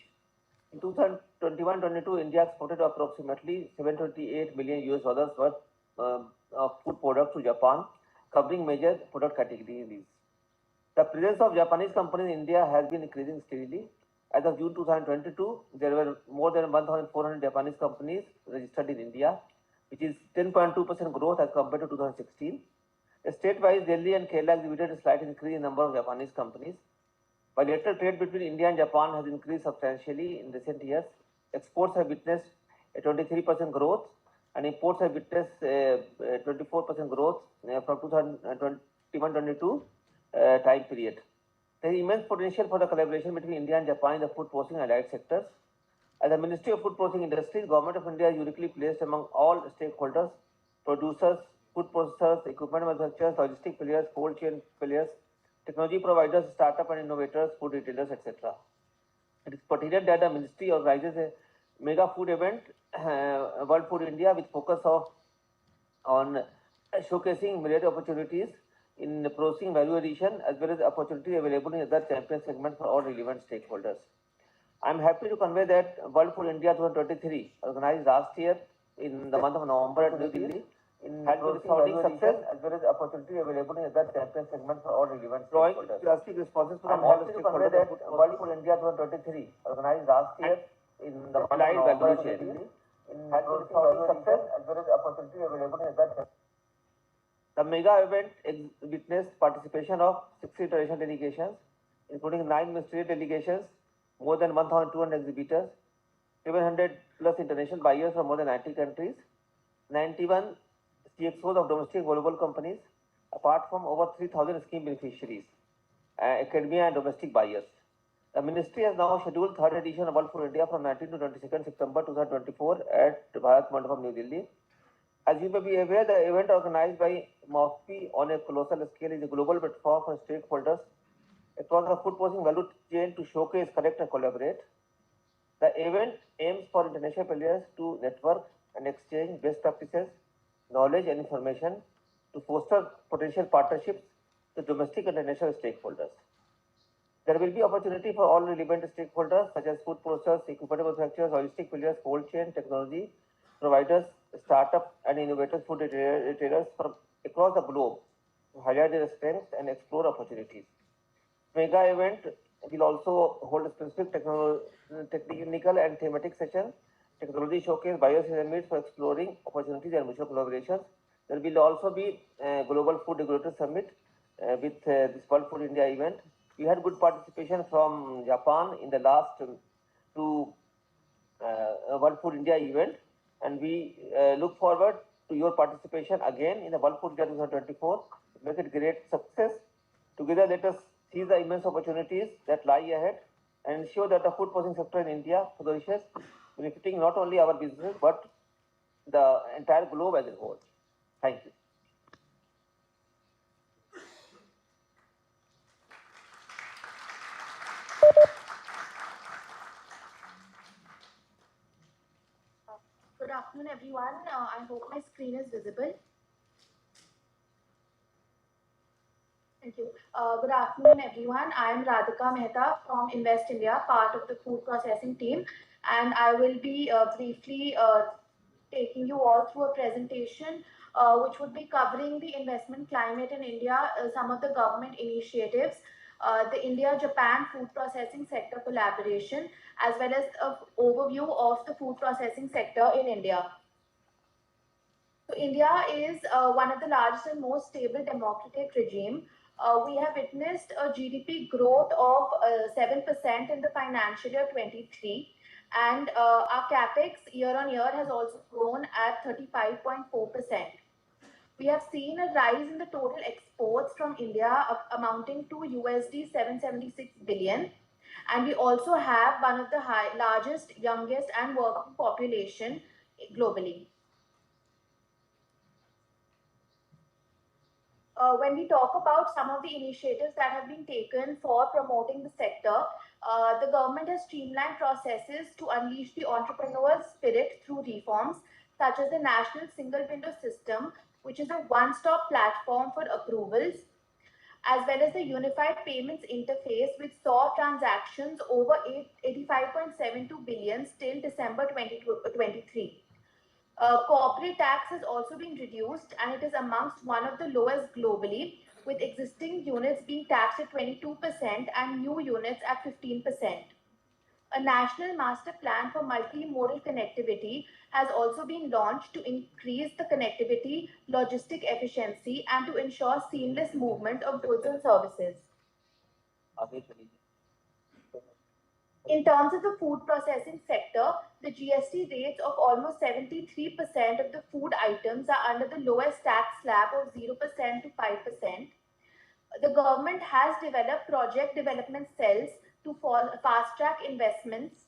In 2021-22, India exported approximately $728 million worth of food products to Japan, covering major product categories. The presence of Japanese companies in India has been increasing steadily. As of June 2022, there were more than 1,400 Japanese companies registered in India, which is 10.2% growth as compared to 2016. State-wise, Delhi and Kerala exhibited a slight increase in number of Japanese companies. Bilateral trade between India and Japan has increased substantially in recent years. Exports have witnessed a 23% growth, and imports have witnessed 24% growth from 2021-22 time period. There is immense potential for the collaboration between India and Japan in the food processing and allied sectors. As the Ministry of Food Processing Industries, Government of India is uniquely placed among all stakeholders, producers, food processors, equipment manufacturers, logistic players, cold chain players, technology providers, startup and innovators, food retailers, etc. It is pertinent that the Ministry organizes a mega food event, World Food India, with focus on showcasing myriad opportunities in processing value addition as well as opportunities available in other champion segments for all relevant stakeholders. I am happy to convey that World Food India 2023, organized last year in the month of November at New Delhi, had been resounding success as well as opportunity available in other champion segments for all relevant stakeholders. Enthusiastic responses from all stakeholders. That World Food India 2023, organized last year in the month of November at New Delhi, had been resounding success as well as opportunity available in other. The mega event witnessed participation of 60 international delegations, including 9 ministerial delegations, more than 1,200 exhibitors, 700 plus international buyers from more than 90 countries, 91 CXOs of domestic global companies, apart from over 3,000 scheme beneficiaries, academia and domestic buyers. The ministry has now scheduled 3rd edition of World Food India from 19 to 22nd September 2024 at Bharat Mandapam, New Delhi. As you may be aware, the event organized by MOFPI on a colossal scale is a global platform for stakeholders across the food processing value chain to showcase, connect and collaborate. The event aims for international players to network and exchange best practices, knowledge and information to foster potential partnerships with domestic and international stakeholders. There will be opportunity for all relevant stakeholders such as food processors, equipment manufacturers, logistic players, cold chain, technology providers, startup and innovators, food retailers from across the globe to highlight their strengths and explore opportunities. Mega event will also hold a specific technical and thematic session, technology showcase, biosummits for exploring opportunities and mutual collaborations. There will also be a global food regulator summit with this World Food India event. We had good participation from Japan in the last two World Food India event, and we look forward to your participation again in the World Food India 2024. Make it great success. Together, let us seize the immense opportunities that lie ahead and ensure that the food processing sector in India flourishes, benefiting not only our business but the entire globe as a whole. Thank you. Good afternoon, everyone. I hope my screen is visible. Thank you. Good afternoon, everyone. I am Radhika Mehta from Invest India, part of the food processing team, and I will be briefly taking you all through a presentation which would be covering the investment climate in India, some of the government initiatives, the India-Japan food processing sector collaboration, as well as an overview of the food processing sector in India. So India is one of the largest and most stable democratic regime. We have witnessed a GDP growth of 7% in the financial year 23, and our capex year on year has also grown at 35.4%. We have seen a rise in the total exports from India amounting to USD 776 billion. And we also have one of the largest, youngest and working population globally. When we talk about some of the initiatives that have been taken for promoting the sector, the government has streamlined processes to unleash the entrepreneurial spirit through reforms such as the National Single Window System, which is a one-stop platform for approvals, as well as the Unified Payments Interface, which saw transactions over 85.72 billion till December 2023. Corporate tax has also been reduced, and it is amongst one of the lowest globally, with existing units being taxed at 22% and new units at 15%. A national master plan for multimodal connectivity has also been launched to increase the connectivity, logistic efficiency, and to ensure seamless movement of goods and services. In terms of the food processing sector, the GST rates of almost 73% of the food items are under the lowest tax slab of 0% to 5%. The government has developed project development cells to fast-track investments.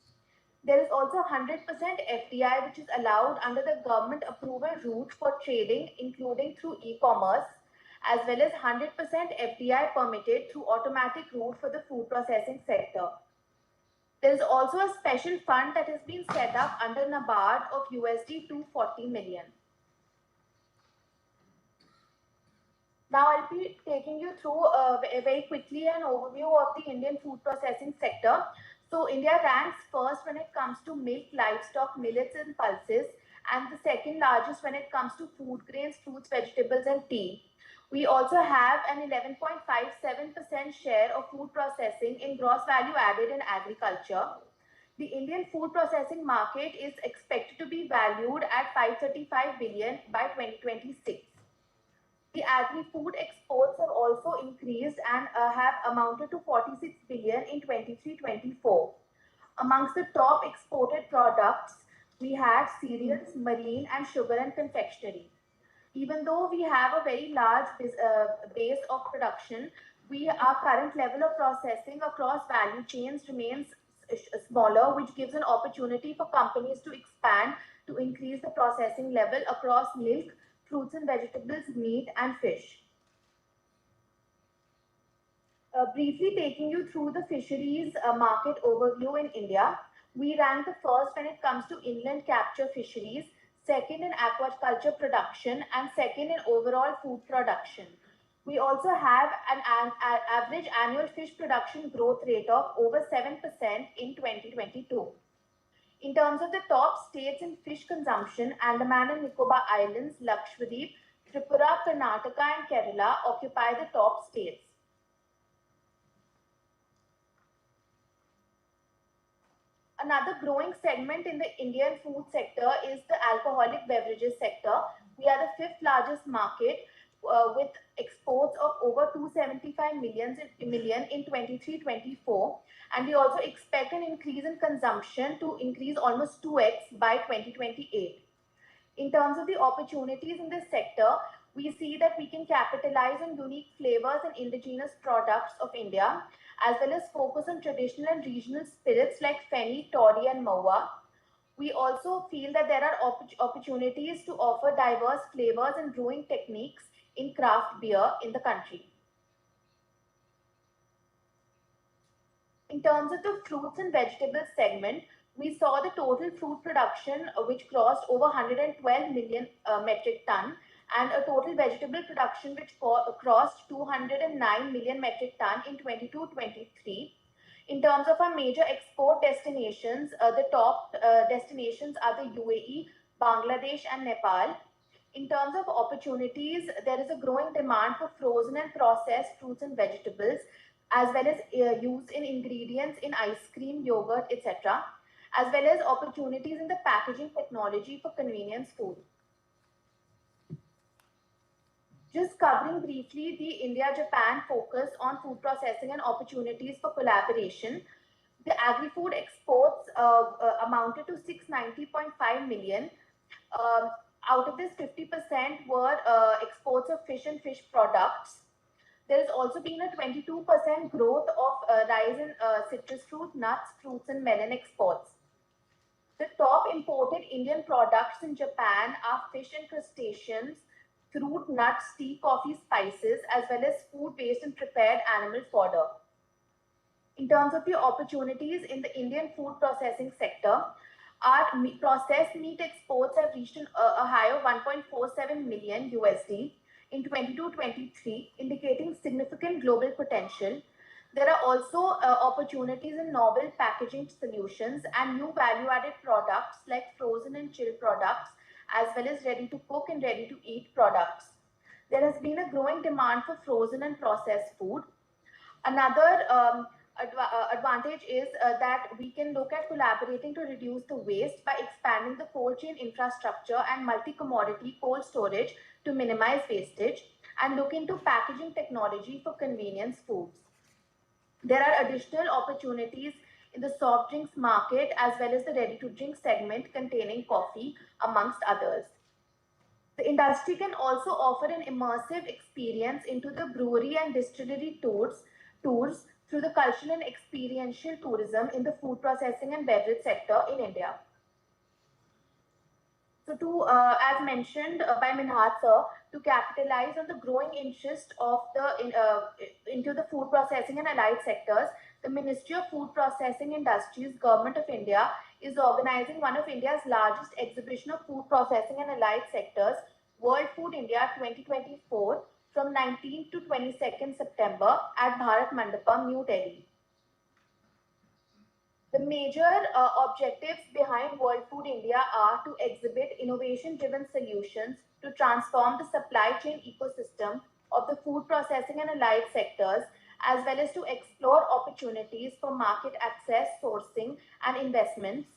There is also 100% FDI which is allowed under the government approval route for trading, including through e-commerce, as well as 100% FDI permitted through automatic route for the food processing sector. There is also a special fund that has been set up under NABARD of USD 240 million. Now I'll be taking you through very quickly an overview of the Indian food processing sector. So India ranks first when it comes to milk, livestock, millets and pulses, and the second largest when it comes to food grains, fruits, vegetables and tea. We also have an 11.57% share of food processing in gross value added in agriculture. The Indian food processing market is expected to be valued at 535 billion by 2026. The agri-food exports have also increased and have amounted to 46 billion in 23-24. Amongst the top exported products, we have cereals, marine and sugar and confectionery. Even though we have a very large base of production, our current level of processing across value chains remains smaller, which gives an opportunity for companies to expand to increase the processing level across milk, fruits and vegetables, meat and fish. Briefly taking you through the fisheries market overview in India, we rank the first when it comes to inland capture fisheries, second in aquaculture production and second in overall food production. We also have an average annual fish production growth rate of over 7% in 2022. In terms of the top states in fish consumption, Andaman and Nicobar Islands, Lakshadweep, Tripura, Karnataka and Kerala occupy the top states. Another growing segment in the Indian food sector is the alcoholic beverages sector. We are the fifth largest market with exports of over 275 million in 23-24, and we also expect an increase in consumption to increase almost 2x by 2028. In terms of the opportunities in this sector, we see that we can capitalize on unique flavors and indigenous products of India, as well as focus on traditional and regional spirits like Feni, Toddy and Mawa. We also feel that there are opportunities to offer diverse flavors and brewing techniques in craft beer in the country. In terms of the fruits and vegetables segment, we saw the total fruit production which crossed over 112 million metric ton, and a total vegetable production which crossed 209 million metric ton in 22-23. In terms of our major export destinations, the top destinations are the UAE, Bangladesh and Nepal. In terms of opportunities, there is a growing demand for frozen and processed fruits and vegetables, as well as use in ingredients in ice cream, yogurt, etc., as well as opportunities in the packaging technology for convenience food. Just covering briefly the India-Japan focus on food processing and opportunities for collaboration. The agri-food exports amounted to 690.5 million. Out of this, 50% were exports of fish and fish products. There has also been a 22% growth of rise in citrus fruit, nuts, fruits and melon exports. The top imported Indian products in Japan are fish and crustaceans, fruit, nuts, tea, coffee, spices, as well as food-based and prepared animal fodder. In terms of the opportunities in the Indian food processing sector, our processed meat exports have reached a high of 1.47 million USD in 22-23, indicating significant global potential. There are also opportunities in novel packaging solutions and new value-added products like frozen and chilled products, as well as ready-to-cook and ready-to-eat products. There has been a growing demand for frozen and processed food. Another advantage is that we can look at collaborating to reduce the waste by expanding the cold chain infrastructure and multi-commodity cold storage to minimize wastage, and look into packaging technology for convenience foods. There are additional opportunities in the soft drinks market as well as the ready-to-drink segment containing coffee, amongst others. The industry can also offer an immersive experience into the brewery and distillery tours through the cultural and experiential tourism in the food processing and beverage sector in India. So as mentioned by Minhad sir, to capitalize on the growing interest of into the food processing and allied sectors, the Ministry of Food Processing Industries, Government of India, is organizing one of India's largest exhibition of food processing and allied sectors, World Food India 2024, from 19th to 22nd September at Bharat Mandapam, New Delhi. The major objectives behind World Food India are to exhibit innovation-driven solutions to transform the supply chain ecosystem of the food processing and allied sectors, as well as to explore opportunities for market access, sourcing, and investments.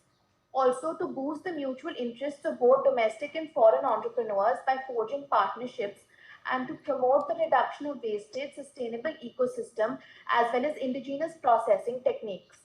Also, to boost the mutual interests of both domestic and foreign entrepreneurs by forging partnerships, and to promote the reduction of wastage, sustainable ecosystem, as well as indigenous processing techniques.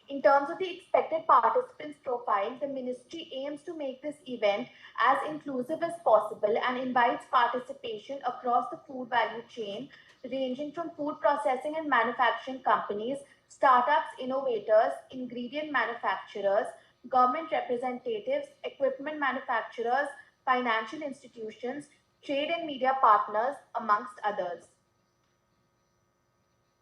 In terms of the expected participants' profile, the ministry aims to make this event as inclusive as possible and invites participation across the food value chain, ranging from food processing and manufacturing companies, startups, innovators, ingredient manufacturers, government representatives, equipment manufacturers, financial institutions, trade and media partners, amongst others.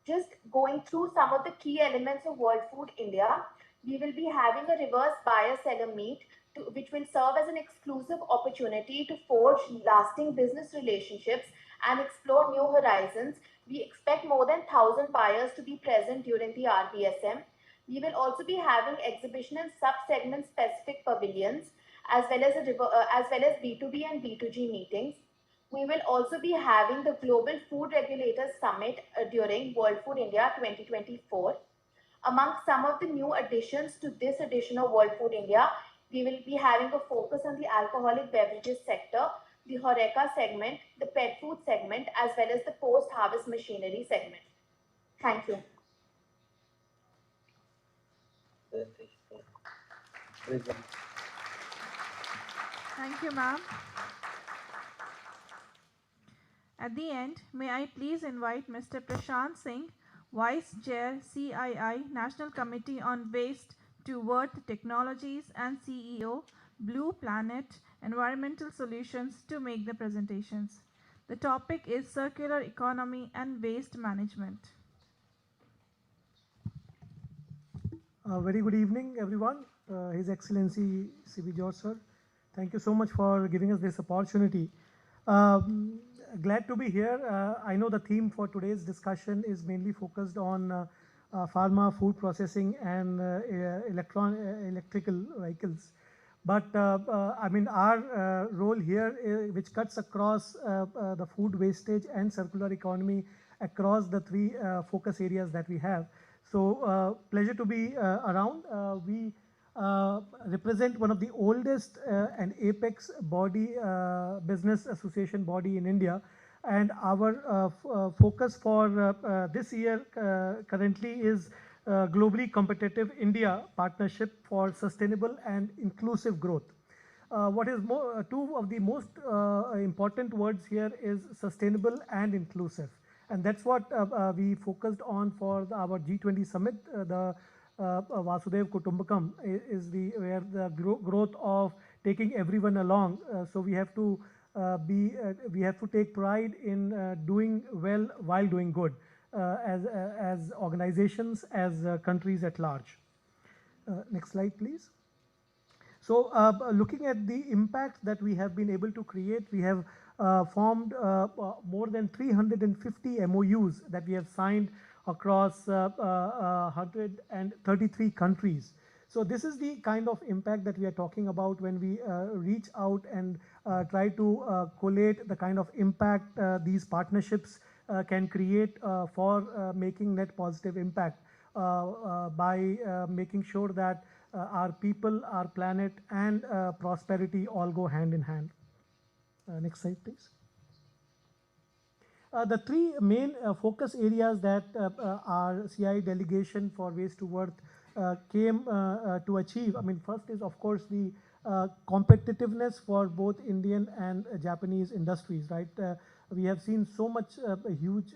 Just going through some of the key elements of World Food India, we will be having a reverse buyer-seller meet, which will serve as an exclusive opportunity to forge lasting business relationships and explore new horizons. We expect more than 1,000 buyers to be present during the RBSM. We will also be having exhibition and sub-segment specific pavilions, as well as B2B and B2G meetings. We will also be having the Global Food Regulators Summit during World Food India 2024. Among some of the new additions to this edition of World Food India, we will be having a focus on the alcoholic beverages sector, the HoReCa segment, the pet food segment, as well as the post-harvest machinery segment. Thank you. Thank you, ma'am. At the end, may I please invite Mr. Prashant Singh, Vice Chair, CII, National Committee on Waste to Earth Technologies and CEO, Blue Planet Environmental Solutions, to make the presentations. The topic is circular economy and waste management. Very good evening, everyone. His Excellency C.B. George, sir. Thank you so much for giving us this opportunity. Glad to be here. I know the theme for today's discussion is mainly focused on pharma, food processing, and electrical vehicles. But I mean, our role here, which cuts across the food wastage and circular economy across the three focus areas that we have. So pleasure to be around. We represent one of the oldest and apex body, business association body in India. And our focus for this year currently is Globally Competitive India Partnership for Sustainable and Inclusive Growth. What is two of the most important words here is sustainable and inclusive. And that's what we focused on for our G20 summit. The Vasudev Kutumbakam is where the growth of taking everyone along. So we have to take pride in doing well while doing good as organizations, as countries at large. Next slide, please. So looking at the impact that we have been able to create, we have formed more than 350 MOUs that we have signed across 133 countries. So this is the kind of impact that we are talking about when we reach out and try to collate the kind of impact these partnerships can create for making net positive impact by making sure that our people, our planet, and prosperity all go hand in hand. Next slide, please. The three main focus areas that our CI delegation for Waste to Worth came to achieve. I mean, first is, of course, the competitiveness for both Indian and Japanese industries, right? We have seen so much huge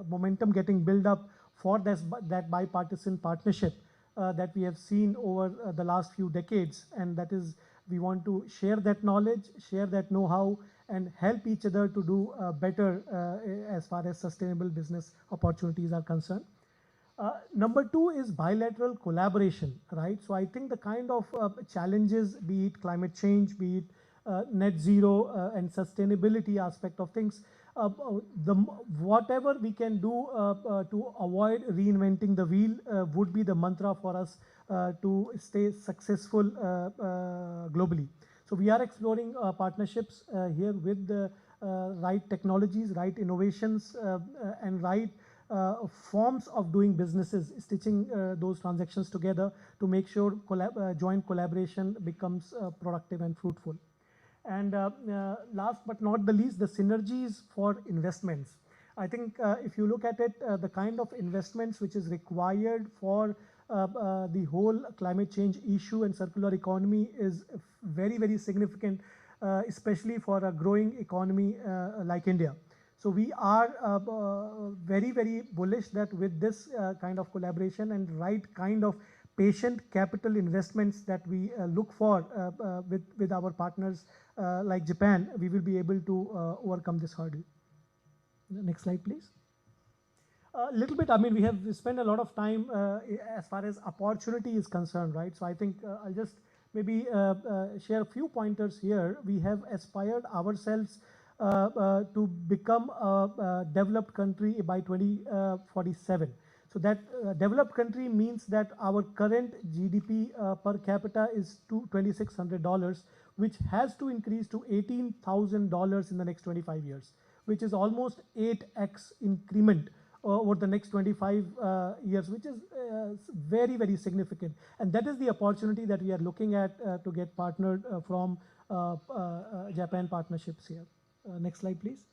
momentum getting built up for that bipartisan partnership that we have seen over the last few decades, and that is, we want to share that knowledge, share that know-how, and help each other to do better as far as sustainable business opportunities are concerned. Number two is bilateral collaboration, right? So I think the kind of challenges, be it climate change, be it net zero and sustainability aspect of things, whatever we can do to avoid reinventing the wheel would be the mantra for us to stay successful globally. So we are exploring partnerships here with the right technologies, right innovations, and right forms of doing businesses, stitching those transactions together to make sure joint collaboration becomes productive and fruitful. And last but not the least, the synergies for investments. I think if you look at it, the kind of investments which is required for the whole climate change issue and circular economy is very, very significant, especially for a growing economy like India. So we are very, very bullish that with this kind of collaboration and right kind of patient capital investments that we look for with our partners like Japan, we will be able to overcome this hurdle. Next slide, please. A little bit, I mean, we have spent a lot of time as far as opportunity is concerned, right? So I think I'll just maybe share a few pointers here. We have aspired ourselves to become a developed country by 2047. So that developed country means that our current GDP per capita is $2,600, which has to increase to $18,000 in the next 25 years, which is almost 8x increment over the next 25 years, which is very, very significant. And that is the opportunity that we are looking at to get partnered from Japan partnerships here. Next slide, please.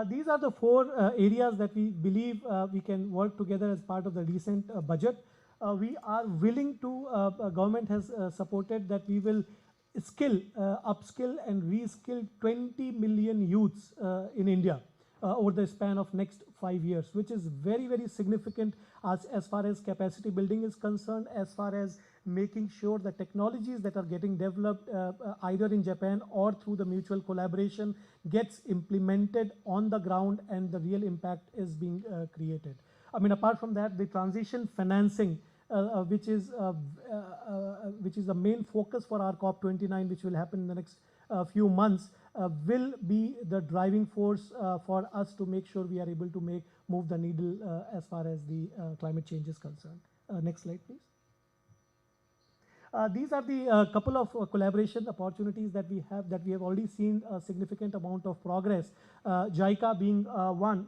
These are the four areas that we believe we can work together as part of the recent budget. We are willing to, government has supported that we will skill, upskill and reskill 20 million youths in India over the span of next 5 years, which is very, very significant as far as capacity building is concerned, as far as making sure the technologies that are getting developed either in Japan or through the mutual collaboration gets implemented on the ground and the real impact is being created. I mean, apart from that, the transition financing, which is the main focus for our COP29, which will happen in the next few months, will be the driving force for us to make sure we are able to move the needle as far as the climate change is concerned. Next slide, please. These are the couple of collaboration opportunities that we have already seen a significant amount of progress. JICA being one,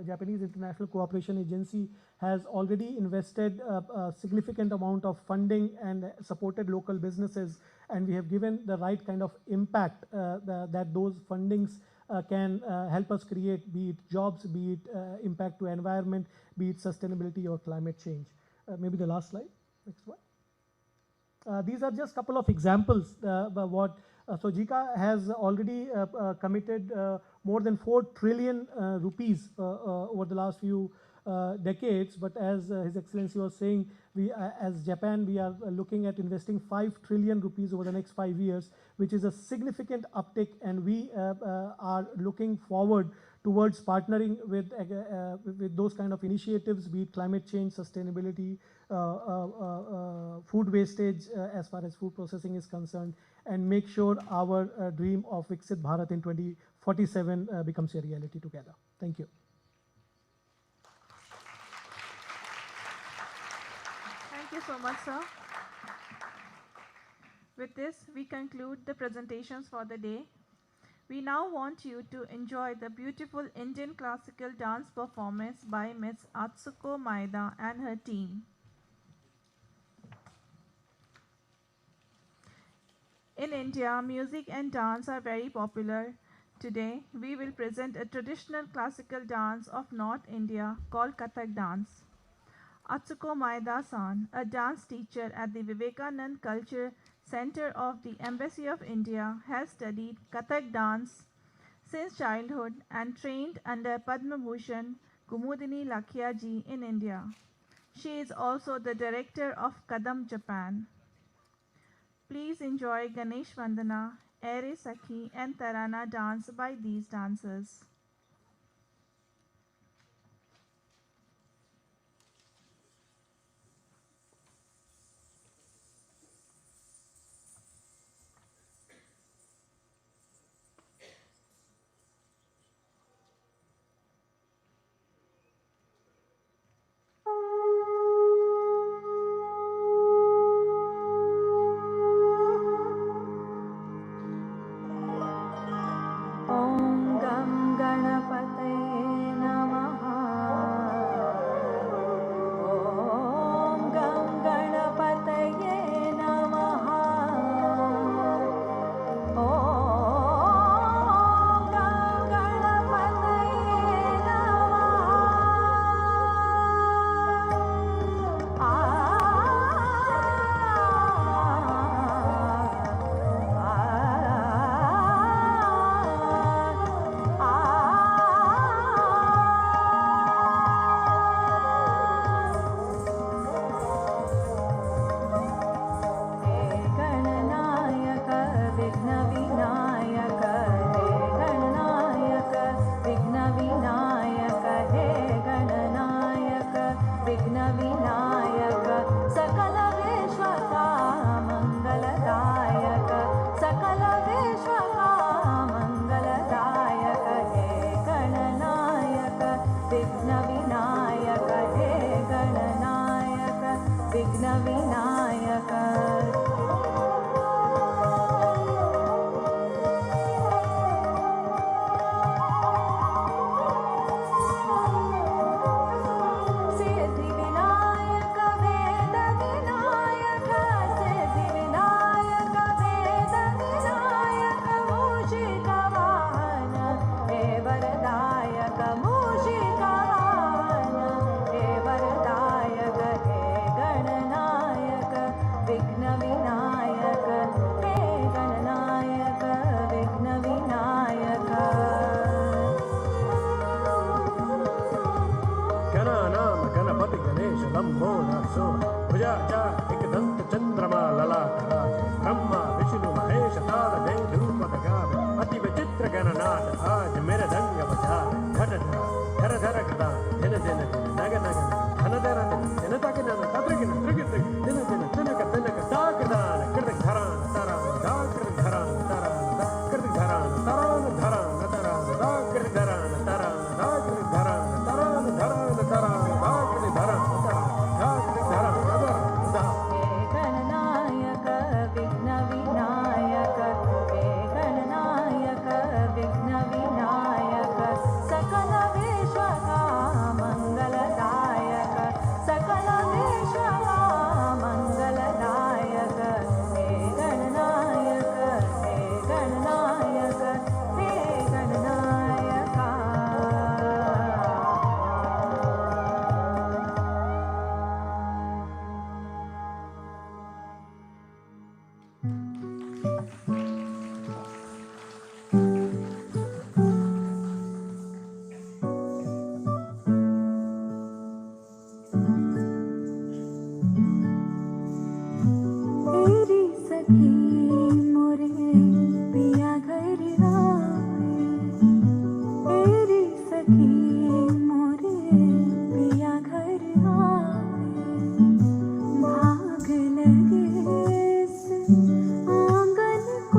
Japanese International Cooperation Agency, has already invested a significant amount of funding and supported local businesses, and we have given the right kind of impact that those fundings can help us create, be it jobs, be it impact to environment, be it sustainability or climate change. Maybe the last slide, next one. These are just a couple of examples what so JICA has already committed more than 4 trillion rupees over the last few decades. But as His Excellency was saying, we as Japan, we are looking at investing 5 trillion rupees over the next 5 years, which is a significant uptick, and we are looking forward towards partnering with those kind of initiatives, be it climate change, sustainability, food wastage as far as food processing is concerned, and make sure our dream of Viksit Bharat in 2047 becomes a reality together. Thank you. Thank you so much, sir. With this, we conclude the presentations for the day. We now want you to enjoy the beautiful Indian classical dance performance by Ms. Atsuko Maeda and her team. In India, music and dance are very popular. Today, we will present a traditional classical dance of North India called Kathak dance. Atsuko Maeda-san, a dance teacher at the Vivekanand Culture Center of the Embassy of India, has studied Kathak dance since childhood and trained under Padma Bhushan Kumudini Lakhia-ji in India. She is also the director of Kadam, Japan. Please enjoy Ganesh Vandana, Aire Sakhi and Tarana dance by these dancers. भाग लगे इस आंगन को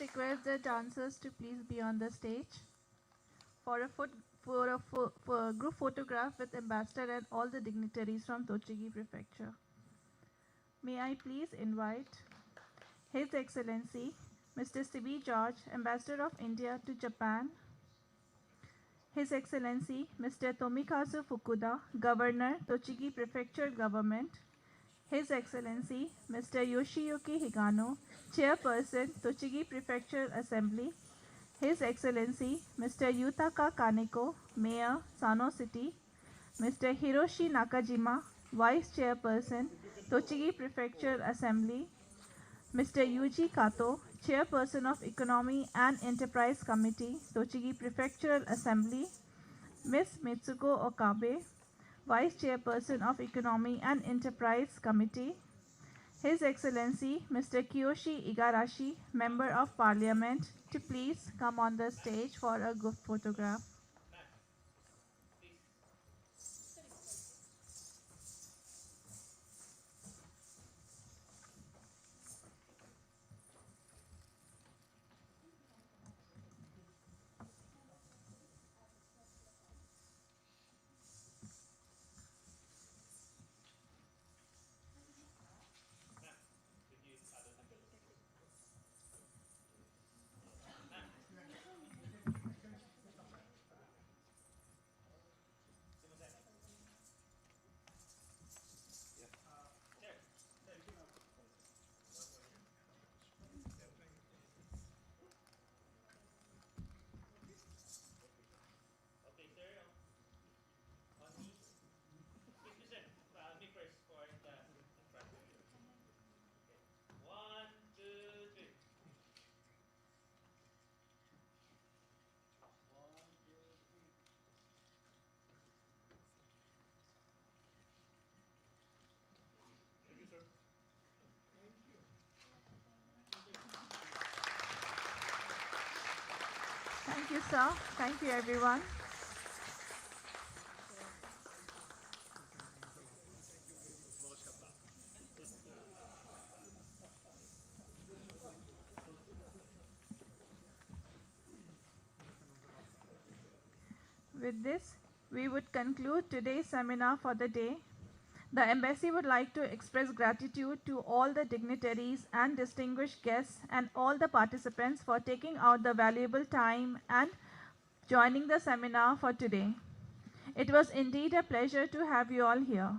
request the dancers to please be on the stage for a group photograph with Ambassador and all the dignitaries from Tochigi Prefecture. May I please invite His Excellency Mr. Sibi George, Ambassador of India to Japan, His Excellency Mr. Tomikazu Fukuda, Governor, Tochigi Prefecture Government, His Excellency Mr. Yoshiyuki Higano, Chairperson, Tochigi Prefectural Assembly, His Excellency Mr. Yutaka Kaneko, Mayor, Sano City, Mr. Hiroshi Nakajima, Vice Chairperson, Tochigi Prefectural Assembly, Mr. Yuji Kato, Chairperson of Economy and Enterprise Committee, Tochigi Prefectural Assembly, Ms. Mitsuko Okabe, Vice Chairperson of Economy and Enterprise Committee, His Excellency Mr. Kiyoshi Igarashi, Member of Parliament, to please come on the stage for a group photograph. Thank you, sir. Thank you, everyone. With this, we would conclude today's seminar for the day. The Embassy would like to express gratitude to all the dignitaries and distinguished guests and all the participants for taking out the valuable time and joining the seminar for today. It was indeed a pleasure to have you all here.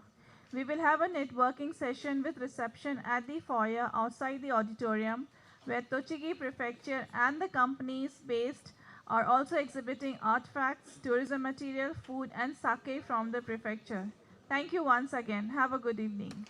We will have a networking session with reception at the foyer outside the auditorium, where Tochigi Prefecture and the companies based are also exhibiting artifacts, tourism material, food, and sake from the prefecture. Thank you once again. Have a good evening.